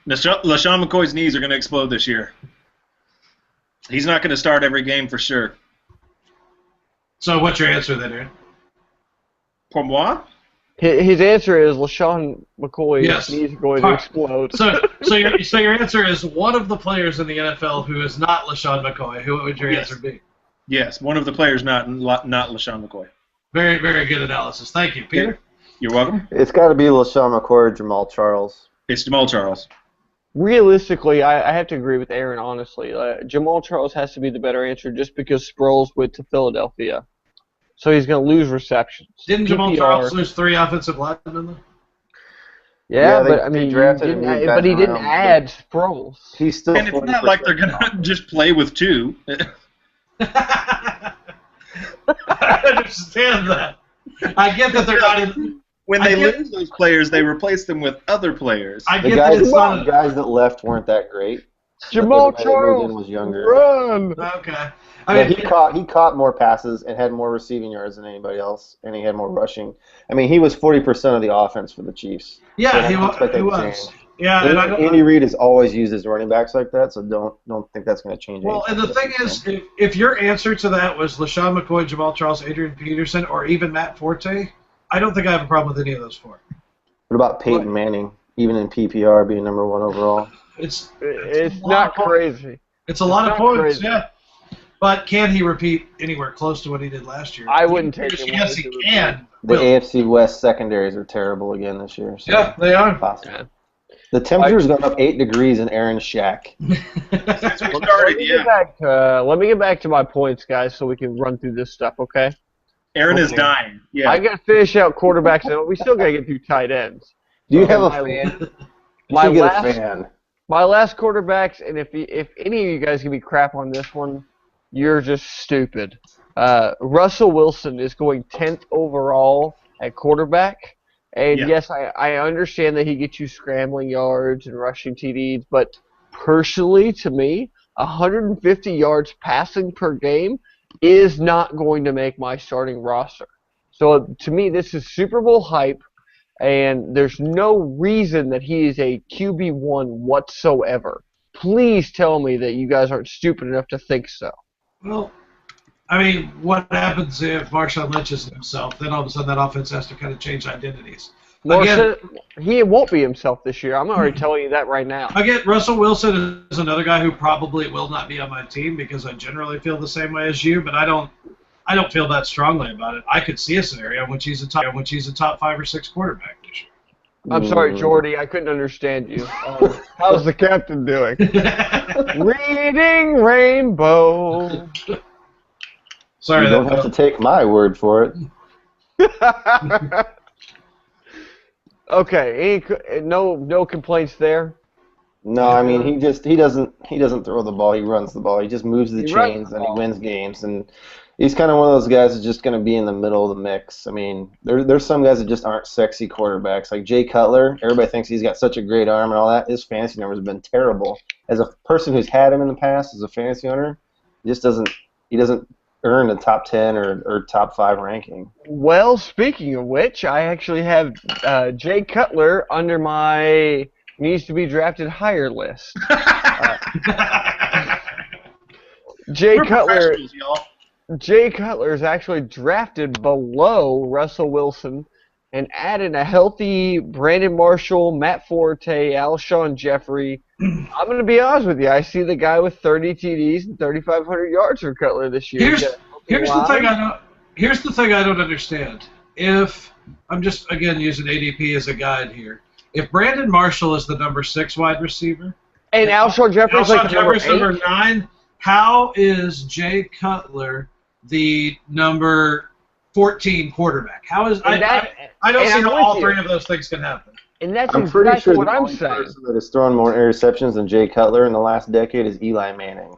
LaShawn McCoy's knees are going to explode this year. He's not going to start every game for sure. So what's your answer then, Aaron? Pour moi? His answer is LaShawn McCoy's Yes. knees are going to explode. So your answer is one of the players in the NFL who is not LaShawn McCoy. Who would your answer be? Yes, one of the players, not LaShawn McCoy. Very, very good analysis. Thank you, Peter. You're welcome. It's got to be LaShawn McCoy or Jamal Charles. It's Jamal Charles. Realistically, I have to agree with Aaron, honestly. Jamal Charles has to be the better answer just because Sproles went to Philadelphia. So he's going to lose receptions. Didn't Jamal PPR. Charles lose 3 offensive linemen, though? Yeah, Yeah, but I they mean, drafted him, he got but he didn't around. add Sproles. He's still. And it's not like they're going to just play with 2. I understand that. I get that they're not in. When they lose those players, they replace them with other players. I The get that guys, it's not. the guys that left weren't that great. Jamal Everybody that moved Charles, in was younger. run! Okay. But I mean, he caught more passes and had more receiving yards than anybody else, and he had more rushing. I mean, he was 40% of the offense for the Chiefs. yeah, I he don't expect that to was. change. Yeah, and I don't. Andy Reid has always used his running backs like that, so don't think that's going to change. Well, and the anytime thing soon. is, if your answer to that was LaShawn McCoy, Jamal Charles, Adrian Peterson, or even Matt Forte, I don't think I have a problem with any of those 4. What about Peyton Manning, even in PPR, being number 1 overall? It's Not crazy. It's a lot of not points, crazy. yeah. But can he repeat anywhere close to what he did last year? I wouldn't take him. Yes, he can. The Will. AFC West secondaries are terrible again this year. So Yeah, they are. possible. Yeah. The temperature's gone up 8 degrees in Aaron's shack. Since we started, Let me get back to my points, guys, so we can run through this stuff, okay? Aaron is dying. Yeah. I got to finish out quarterbacks, and we still got to get through tight ends. Do you have a My- fan? my You should get last- a fan. My last quarterbacks, and if any of you guys give me crap on this one, you're just stupid. Russell Wilson is going 10th overall at quarterback. And Yeah. yes, I understand that he gets you scrambling yards and rushing TDs, but personally, to me, 150 yards passing per game is not going to make my starting roster. So to me, this is Super Bowl hype, and there's no reason that he is a QB1 whatsoever. Please tell me that you guys aren't stupid enough to think so. Well, I mean, what happens if Marshawn Lynch is himself? Then all of a sudden that offense has to kind of change identities. Again, He won't be himself this year. I'm already telling you that right now. Again, Russell Wilson is another guy who probably will not be on my team because I generally feel the same way as you, but I don't feel that strongly about it. I could see a scenario in which he's a top 5 or 6 quarterback this year. I'm sorry, Jordy. I couldn't understand you. How's the captain doing? Reading Rainbow. Sorry, You don't have to take my word for it. Okay. No complaints there. No, I mean he doesn't throw the ball. He runs the ball. He just moves the He runs chains the and he ball. wins games. And he's kind of one of those guys that's just going to be in the middle of the mix. I mean, there's some guys that just aren't sexy quarterbacks. Like Jay Cutler, everybody thinks he's got such a great arm and all that. His fantasy numbers have been terrible. As a person who's had him in the past as a fantasy owner, he doesn't earn a top 10 or top 5 ranking. Well, speaking of which, I actually have Jay Cutler under my needs to be drafted higher list. Jay We're Cutler. professionals, y'all. Jay Cutler is actually drafted below Russell Wilson and added a healthy Brandon Marshall, Matt Forte, Alshon Jeffrey. I'm going to be honest with you. I see the guy with 30 TDs and 3,500 yards for Cutler this year. Here's the thing I don't understand. If I'm just again using ADP as a guide here, if Brandon Marshall is the number 6 wide receiver, And Alshon Jeffrey's Alshon like Jeffrey's number number 8. 9, how is Jay Cutler the number 14 quarterback? How is I don't see and how I'm all with 3 you. of those things can happen. And that's I'm pretty exactly sure what the I'm only saying. person that has thrown more interceptions than Jay Cutler in the last decade is Eli Manning.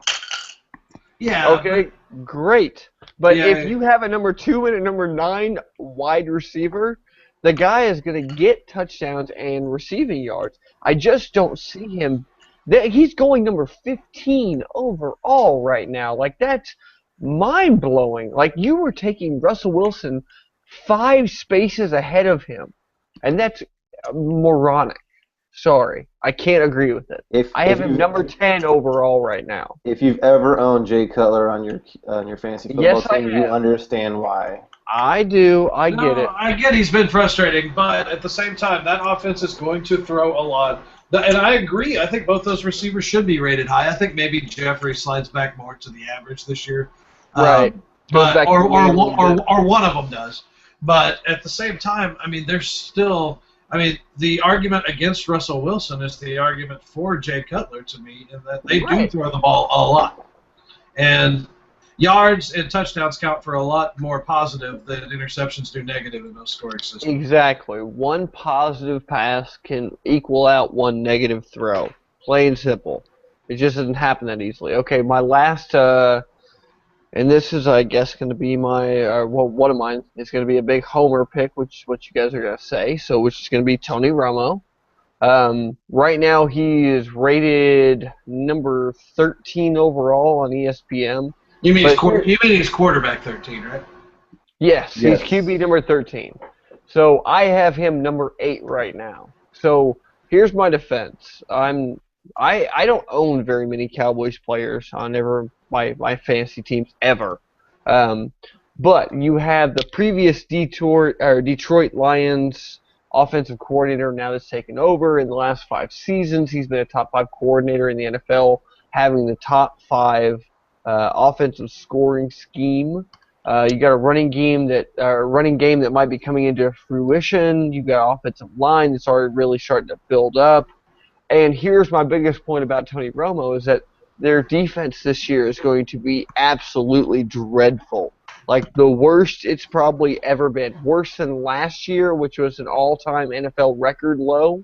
Yeah. Okay, great. But Yeah, if yeah. you have a number 2 and a number 9 wide receiver, the guy is going to get touchdowns and receiving yards. I just don't see him He's going number 15 overall right now. Like, that's mind-blowing. Like, you were taking Russell Wilson 5 spaces ahead of him, and that's moronic. Sorry, I can't agree with it. I have him number 10 overall right now. If you've ever owned Jay Cutler on your fantasy football team, you understand why. I do. I get it. I get he's been frustrating, but at the same time, that offense is going to throw a lot. And I agree. I think both those receivers should be rated high. I think maybe Jeffrey slides back more to the average this year. Right. But or one of them does. But at the same time, I mean, there's still. I mean, the argument against Russell Wilson is the argument for Jay Cutler to me, in that they do throw the ball a lot. And yards and touchdowns count for a lot more positive than interceptions do negative in those scoring systems. Exactly. One positive pass can equal out one negative throw. Plain and simple. It just doesn't happen that easily. Okay, my last, and this is, I guess, going to be my, one of mine. It's going to be a big homer pick, which is what you guys are going to say. So, which is going to be Tony Romo. Right now, he is rated number 13 overall on ESPN. You mean he's quarterback 13, right? Yes, he's QB number 13. So I have him number 8 right now. So here's my defense. I don't own very many Cowboys players on my fantasy teams ever. But you have the previous Detroit Lions offensive coordinator now that's taken over. In the last 5 seasons, he's been a top 5 coordinator in the NFL, having the top 5 offensive scoring scheme. You got a running game that might be coming into fruition. You got an offensive line that's already really starting to build up. And here's my biggest point about Tony Romo is that their defense this year is going to be absolutely dreadful. Like the worst it's probably ever been. Worse than last year, which was an all-time NFL record low.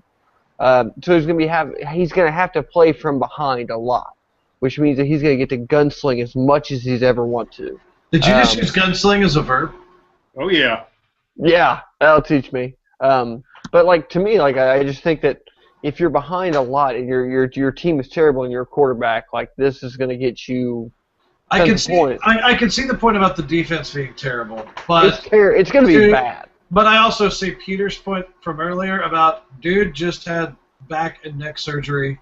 So he's going to have to play from behind a lot, which means that he's going to get to gunsling as much as he's ever want to. Did you just use gunsling as a verb? Oh, yeah. Yeah, that'll teach me. But, like, to me, like, I just think that if you're behind a lot and your team is terrible and you're a quarterback, like, this is going to get you I can see the point about the defense being terrible. But it's going to be bad. But I also see Peter's point from earlier about dude just had back and neck surgery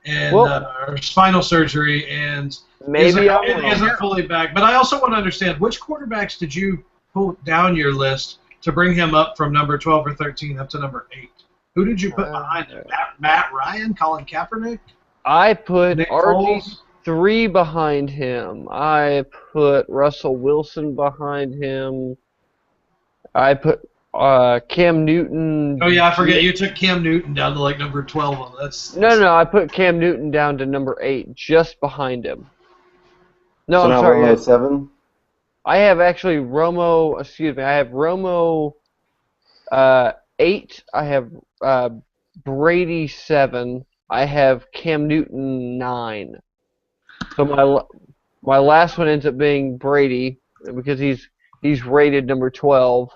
and or spinal surgery and isn't fully back. But I also want to understand, which quarterbacks did you pull down your list to bring him up from number 12 or 13 up to number 8? Who did you put behind him? Matt Ryan? Colin Kaepernick? I put RG3 behind him. I put Russell Wilson behind him. I put Cam Newton. Oh yeah, I forget you took Cam Newton down to like number 12. No, I put Cam Newton down to number 8, just behind him. No, so I'm now sorry. Romo 7. I have actually Romo. Excuse me. I have Romo 8. I have Brady 7. I have Cam Newton 9. So my last one ends up being Brady because he's rated number 12.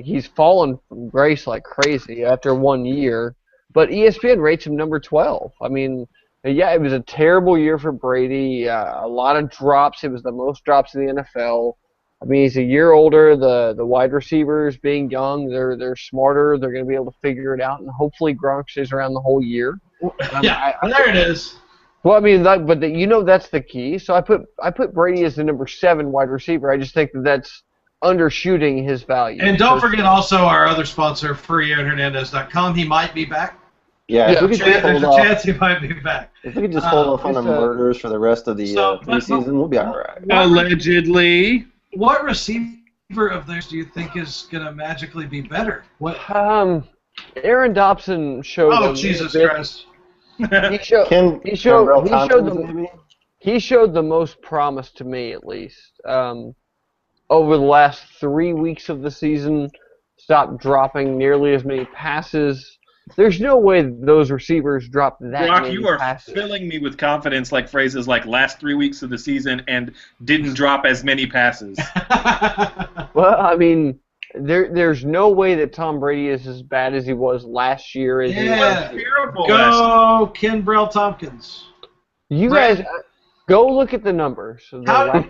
He's fallen from grace like crazy after 1 year, but ESPN rates him number 12. I mean, yeah, it was a terrible year for Brady. A lot of drops. It was the most drops in the NFL. I mean, he's a year older. The wide receivers, being young, they're smarter. They're going to be able to figure it out, and hopefully Gronk stays around the whole year. There it is. Well, I mean, that's the key. So I put Brady as the number 7 wide receiver. I just think that's undershooting his value. And don't forget also our other sponsor, FreeAaronHernandez.com. He might be back. Yeah, there's a chance he might be back. If we could just hold off on the murders for the rest of the preseason, we'll be all right. Allegedly. What receiver of theirs do you think is going to magically be better? Aaron Dobson showed. Oh, Jesus Christ! He showed the most promise to me, at least. Over the last 3 weeks of the season, stopped dropping nearly as many passes. There's no way those receivers drop that Brock, many you are passes. filling me with confidence, like phrases like last 3 weeks of the season and didn't drop as many passes. Well, I mean, there's no way that Tom Brady is as bad as he was last year. As he was Yeah. Terrible. last Go Ken Brell Tompkins. You Right. guys go look at the numbers. How-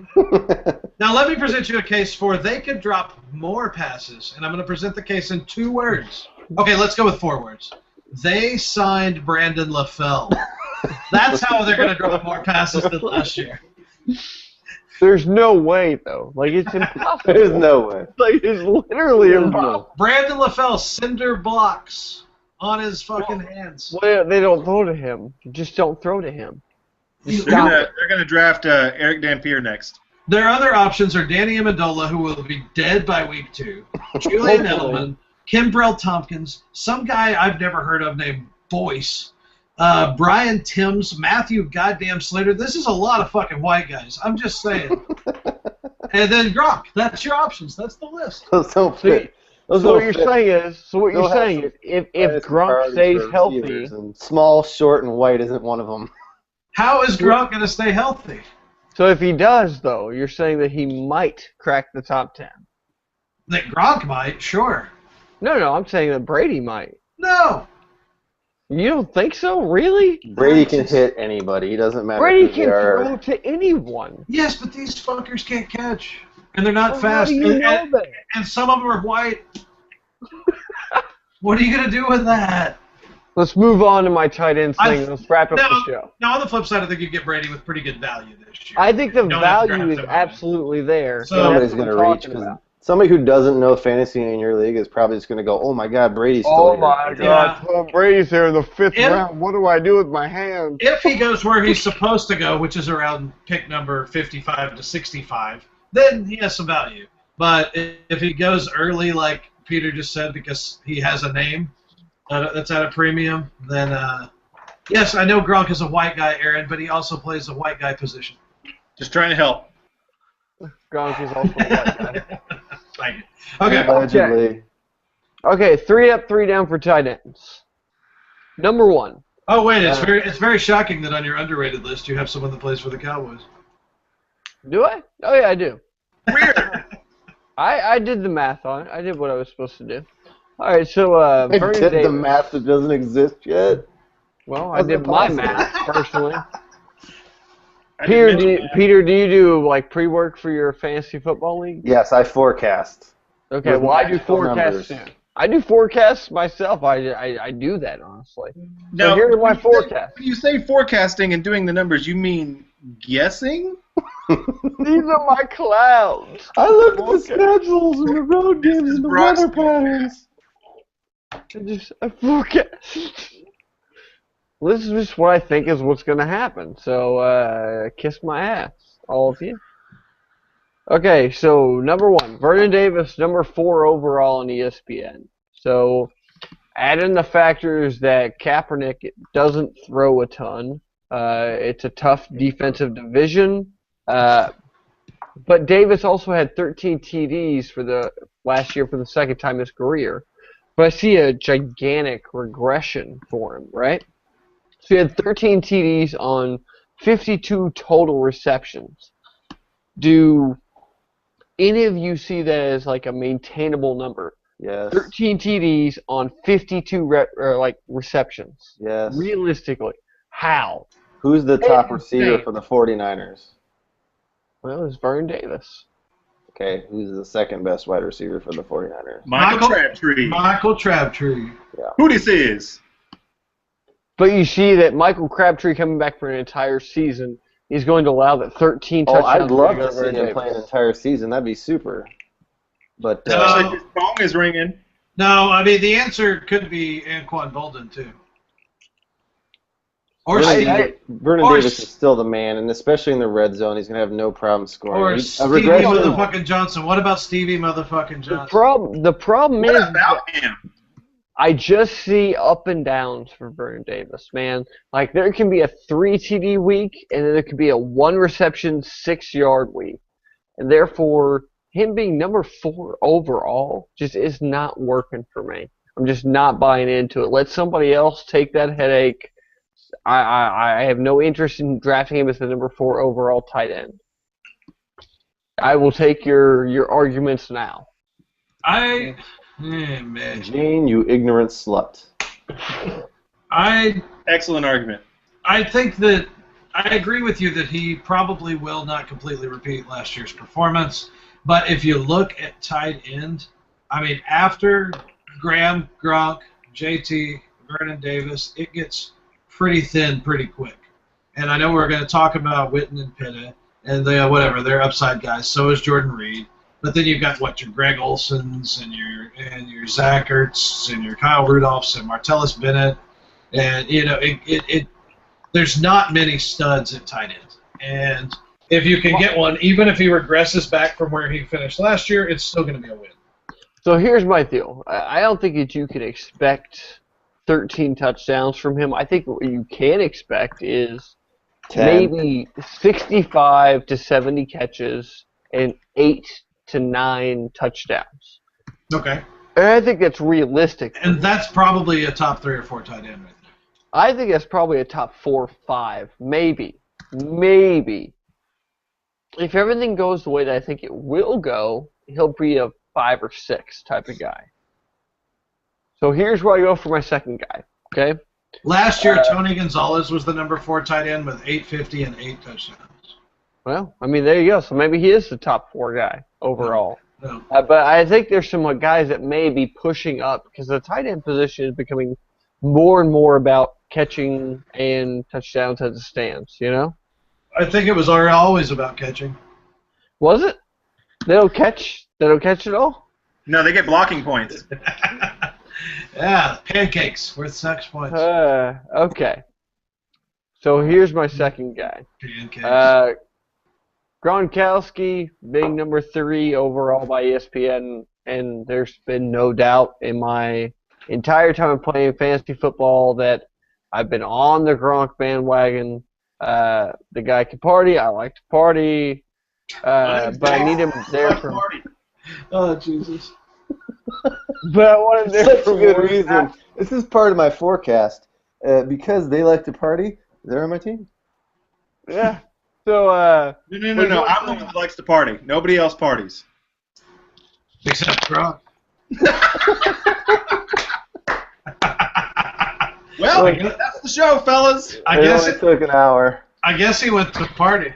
Now let me present you a case for they could drop more passes, and I'm going to present the case in 2 words. Okay, let's go with 4 words. They signed Brandon LaFell. That's how they're going to drop more passes than last year. There's no way though. Like it's impossible. There's no way. Like it's literally There's impossible. Brandon LaFell, cinder blocks on his fucking hands. Well, they don't throw to him. Just don't throw to him. You- They're gonna draft Eric Dampier next. Their other options are Danny Amendola, who will be dead by week 2, Julian Hopefully. Edelman, Kim Brell Tompkins, some guy I've never heard of named Boyce, Brian Timms, Matthew goddamn Slater. This is a lot of fucking white guys. I'm just saying. And then Gronk. That's your options. That's the list. Those don't So, fit. Those so what don't you're fit. saying is, They'll have some if Gronk stays healthy, And small, short, and white isn't one of them. How is Gronk going to stay healthy? so if he does though, you're saying that he might crack the top 10. That Gronk might, sure. No, I'm saying that Brady might. No. You don't think so? Really? Brady can hit anybody. It doesn't matter Brady who they can are. throw to anyone. Yes, but these fuckers can't catch. And they're not Well, fast. How do you and, know that? and some of them are white. What are you going to do with that? Let's move on to my tight ends thing. Let's wrap up the show. Now, on the flip side, I think you get Brady with pretty good value this year. I think the You don't have to value draft is him high. absolutely there. So- and Somebody's that's what going I'm to reach talking because about. somebody who doesn't know fantasy in your league is probably just going to go, "Oh my God, Brady's still Oh here." my Yeah. God, Tom Brady's there in the 5th If- round. What do I do with my hand? If he goes where he's supposed to go, which is around pick number 55 to 65, then he has some value. But if he goes early, like Peter just said, because he has a name that's at a premium, then yes, I know Gronk is a white guy, Aaron, but he also plays a white guy position. Just trying to help. Gronk is also a white guy. Thank you. Okay. Allegedly. Okay, 3 up, 3 down for tight ends. Number 1. Oh wait, it's very shocking that on your underrated list you have someone that plays for the Cowboys. Do I? Oh yeah, I do. Weird. I did the math on it. I did what I was supposed to do. All right, so I Vernon did Davis. the math that doesn't exist yet. Well, I How's did that my possible? math personally. I Peter, didn't mention that. Peter, do you do like pre-work for your fantasy football league? Yes, I forecast. Okay, With well I do actual forecasts numbers. too. I do forecasts myself. I do that honestly. Now, So here's my when you say- forecast. When you say forecasting and doing the numbers, you mean guessing? These are my clouds. I looked at the schedules and the road games and the Brock's weather patterns. I forecast. Well, this is just what I think is what's going to happen. So, kiss my ass, all of you. Okay, so number 1, Vernon Davis, number 4 overall on ESPN. So, add in the factors that Kaepernick doesn't throw a ton. It's a tough defensive division. But Davis also had 13 TDs for the last year for the second time in his career. But I see a gigantic regression for him, right? So he had 13 TDs on 52 total receptions. Do any of you see that as like a maintainable number? Yes. 13 TDs on 52 receptions. Yes. Realistically, how? Who's the top Insane. receiver for the 49ers? Well, it's Vernon Davis. Okay, who's the second best wide receiver for the 49ers? Michael Crabtree. Michael Crabtree. Who this is? But you see that Michael Crabtree coming back for an entire season, he's going to allow that 13 Oh, touchdowns. I'd love go to see Vernon him Davis. play an entire season. That'd be super. But Sounds like his phone is ringing. No, I mean the answer could be Anquan Bolden too. Or Vernon, Steve, Vernon or Davis S- is still the man, and especially in the red zone, he's gonna have no problem scoring. or A Stevie regression- motherfucking Johnson. What about Stevie motherfucking Johnson? The problem What is about him? I just see up and downs for Vernon Davis, man. Like there can be a 3 TD week, and then there could be a 1 reception, 6-yard week, and therefore him being number 4 overall just is not working for me. I'm just not buying into it. Let somebody else take that headache. I have no interest in drafting him as the number 4 overall tight end. I will take your arguments now. Man. Gene, you ignorant slut. Excellent argument. I think that I agree with you that he probably will not completely repeat last year's performance. But if you look at tight end, I mean, after Graham, Gronk, JT, Vernon Davis, it gets pretty thin pretty quick. And I know we're going to talk about Witten and Pitta and they're upside guys. So is Jordan Reed. But then you've got your Greg Olsons and your Zach Ertz and your Kyle Rudolphs and Martellus Bennett, and there's not many studs at tight end. And if you can get one, even if he regresses back from where he finished last year, it's still going to be a win. So here's my deal. I don't think that you can expect 13 touchdowns from him. I think what you can expect is 10. maybe 65 to 70 catches and 8 to 9 touchdowns. Okay. And I think that's realistic. And that's probably a top 3 or 4 tight end right there. I think that's probably a top 4 or 5, maybe. Maybe. If everything goes the way that I think it will go, he'll be a 5 or 6 type of guy. So here's where I go for my second guy, okay? Last year, Tony Gonzalez was the number 4 tight end with 850 and 8 touchdowns. Well, I mean, there you go. So maybe he is the top 4 guy overall. No. But I think there's some guys that may be pushing up because the tight end position is becoming more and more about catching and touchdowns at the stands, you know? I think it was always about catching. Was it? They don't catch at all? No, they get blocking points. Yeah, pancakes worth 6 points. Okay. So here's my second guy. Pancakes. Gronkowski being number 3 overall by ESPN, and there's been no doubt in my entire time of playing fantasy football that I've been on the Gronk bandwagon. The guy can party. I like to party. But I need him there for. Oh, Jesus. But I want him there Such for a good more. reason. This is part of my forecast. Because they like to party, they're on my team. Yeah. So. No. I'm the one that likes to party. Nobody else parties. Except Gronk. Well, that's the show, fellas. It only took an hour. I guess he went to party.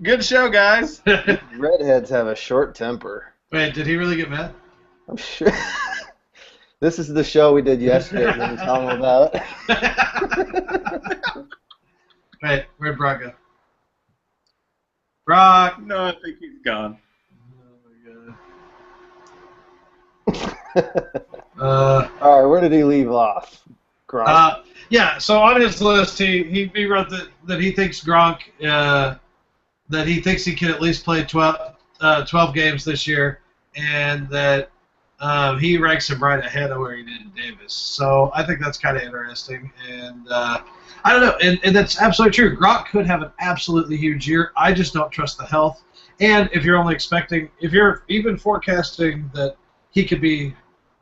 Good show, guys. Redheads have a short temper. Wait, did he really get mad? I'm sure. This is the show we did yesterday that we tell them about. Wait, where'd Brock go? Brock! No, I think he's gone. All right, where did he leave off? Gronk. Yeah, so on his list, he wrote that he thinks Gronk, that he thinks he can at least play 12 games this year, and that he ranks him right ahead of where he did Davis. So I think that's kind of interesting, and I don't know, and that's absolutely true. Gronk could have an absolutely huge year. I just don't trust the health. And if you're even forecasting that he could be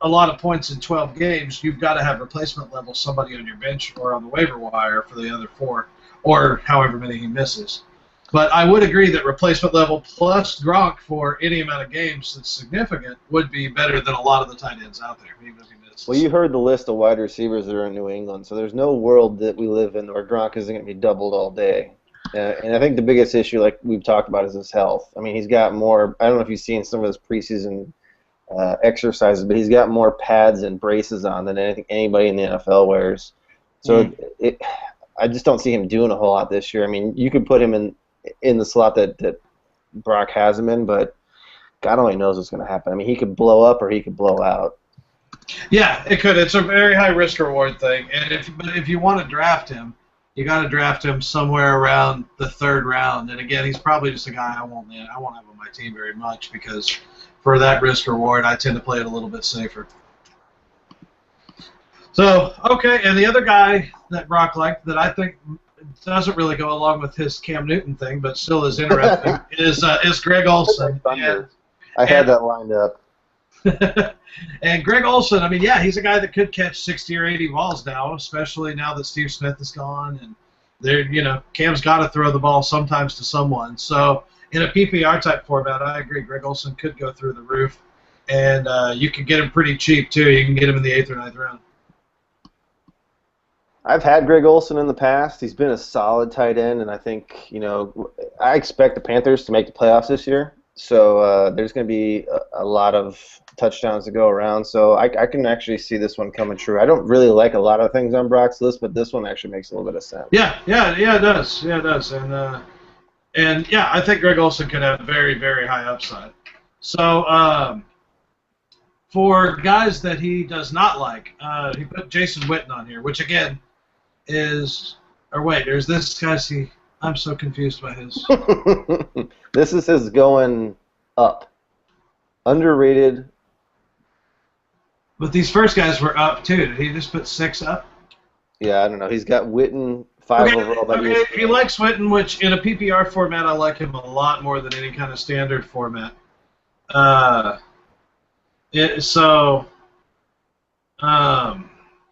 a lot of points in 12 games, you've got to have replacement level somebody on your bench or on the waiver wire for the other 4, or however many he misses. But I would agree that replacement level plus Gronk for any amount of games that's significant would be better than a lot of the tight ends out there, even if he misses. Well, you heard the list of wide receivers that are in New England, so there's no world that we live in where Gronk isn't going to be doubled all day. And I think the biggest issue, like we've talked about, is his health. I mean, he's got more. I don't know if you've seen some of his preseason exercises, but he's got more pads and braces on than anybody in the NFL wears. So I just don't see him doing a whole lot this year. I mean, you could put him in the slot that Brock has him in, but God only knows what's going to happen. I mean, he could blow up or he could blow out. Yeah, it could. It's a very high risk reward thing, and if you want to draft him, you got to draft him somewhere around the 3rd round. And again, he's probably just a guy I won't have on my team very much because for that risk reward, I tend to play it a little bit safer. So okay, and the other guy that Brock liked that I think doesn't really go along with his Cam Newton thing, but still is interesting, is Greg Olsen. I had that lined up. And Greg Olsen, I mean, yeah, he's a guy that could catch 60 or 80 balls now, especially now that Steve Smith is gone. And Cam's got to throw the ball sometimes to someone. So in a PPR type format, I agree. Greg Olsen could go through the roof, and you can get him pretty cheap too. You can get him in the 8th or 9th round. I've had Greg Olsen in the past. He's been a solid tight end, and I think, I expect the Panthers to make the playoffs this year. So there's going to be a lot of touchdowns to go around. So I can actually see this one coming true. I don't really like a lot of things on Brock's list, but this one actually makes a little bit of sense. Yeah, it does. Yeah, it does. And I think Greg Olsen could have very, very high upside. So for guys that he does not like, he put Jason Witten on here, which again there's this guy. See, I'm so confused by his. This is his going up. Underrated. But these first guys were up too. Did he just put 6 up? Yeah, I don't know. He's got Witten 5 overall. Okay, he likes Witten, which in a PPR format I like him a lot more than any kind of standard format.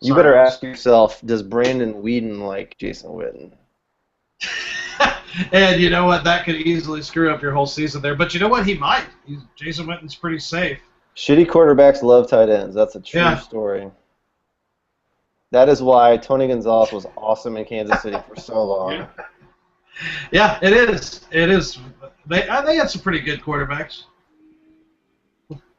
You better ask yourself, does Brandon Weeden like Jason Witten? And you know what? That could easily screw up your whole season there. But you know what? He might. Jason Witten's pretty safe. Shitty quarterbacks love tight ends. That's a true story. That is why Tony Gonzalez was awesome in Kansas City for so long. Yeah, it is. It is. They had some pretty good quarterbacks.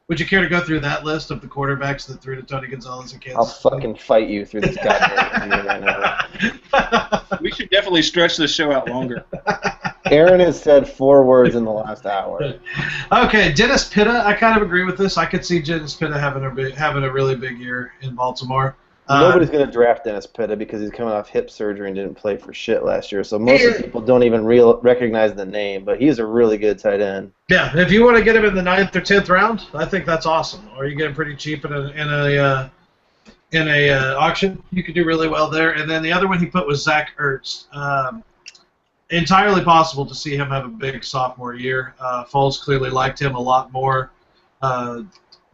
Would you care to go through that list of the quarterbacks that threw to Tony Gonzalez in Kansas City? I'll fucking fight you through this goddamn video right now. We should definitely stretch this show out longer. Aaron has said 4 words in the last hour. Okay, Dennis Pitta, I kind of agree with this. I could see Dennis Pitta having a really big year in Baltimore. Nobody's going to draft Dennis Pitta because he's coming off hip surgery and didn't play for shit last year. So most of the people don't even recognize the name, but he's a really good tight end. Yeah, if you want to get him in the 9th or 10th round, I think that's awesome. Or you get him pretty cheap in a auction, you could do really well there. And then the other one he put was Zach Ertz. Entirely possible to see him have a big sophomore year. Foles clearly liked him a lot more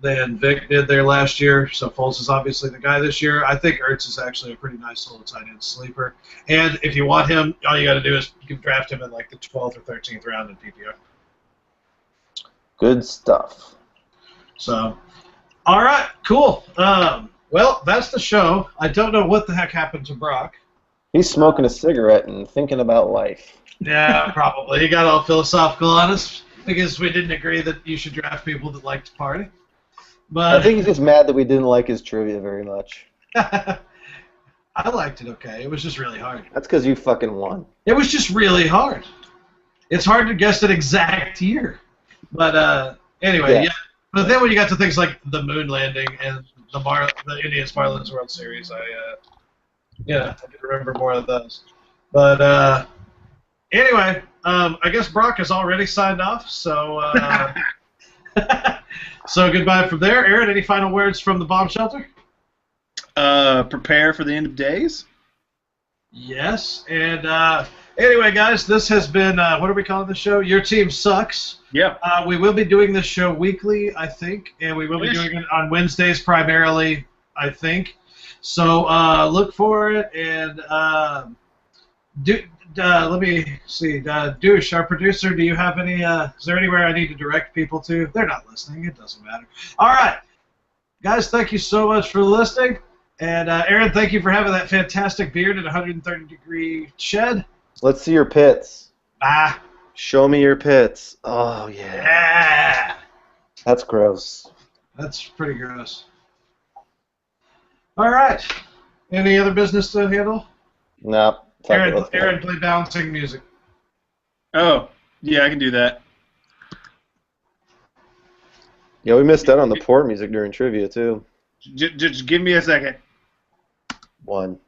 than Vic did there last year, so Foles is obviously the guy this year. I think Ertz is actually a pretty nice little tight end sleeper. And if you want him, all you got to do is you can draft him in like the 12th or 13th round in PPR. Good stuff. So, all right, cool. Well, that's the show. I don't know what the heck happened to Brock. He's smoking a cigarette and thinking about life. Yeah, probably. He got all philosophical on us because we didn't agree that you should draft people that like to party. But I think he's just mad that we didn't like his trivia very much. I liked it okay. It was just really hard. That's because you fucking won. It was just really hard. It's hard to guess an exact year. But anyway, yeah. But then when you got to things like the moon landing and the Indians Marlins World Series, I can remember more of those. But anyway, I guess Brock has already signed off, so so goodbye from there. Aaron, any final words from the bomb shelter? Prepare for the end of days. Yes, and anyway, guys, this has been, what are we calling the show? Your Team Sucks. Yeah. We will be doing this show weekly, I think, and we will be doing it on Wednesdays primarily, I think. So look for it, and let me see. Douche, our producer, do you have any, is there anywhere I need to direct people to? They're not listening. It doesn't matter. All right. Guys, thank you so much for listening. And Aaron, thank you for having that fantastic beard at 130-degree shed. Let's see your pits. Ah. Show me your pits. Oh, yeah. Yeah. That's gross. That's pretty gross. All right. Any other business to handle? No. Aaron, play balancing music. Oh, yeah, I can do that. Yeah, we missed out on the poor music during trivia, too. Just give me a second. 1.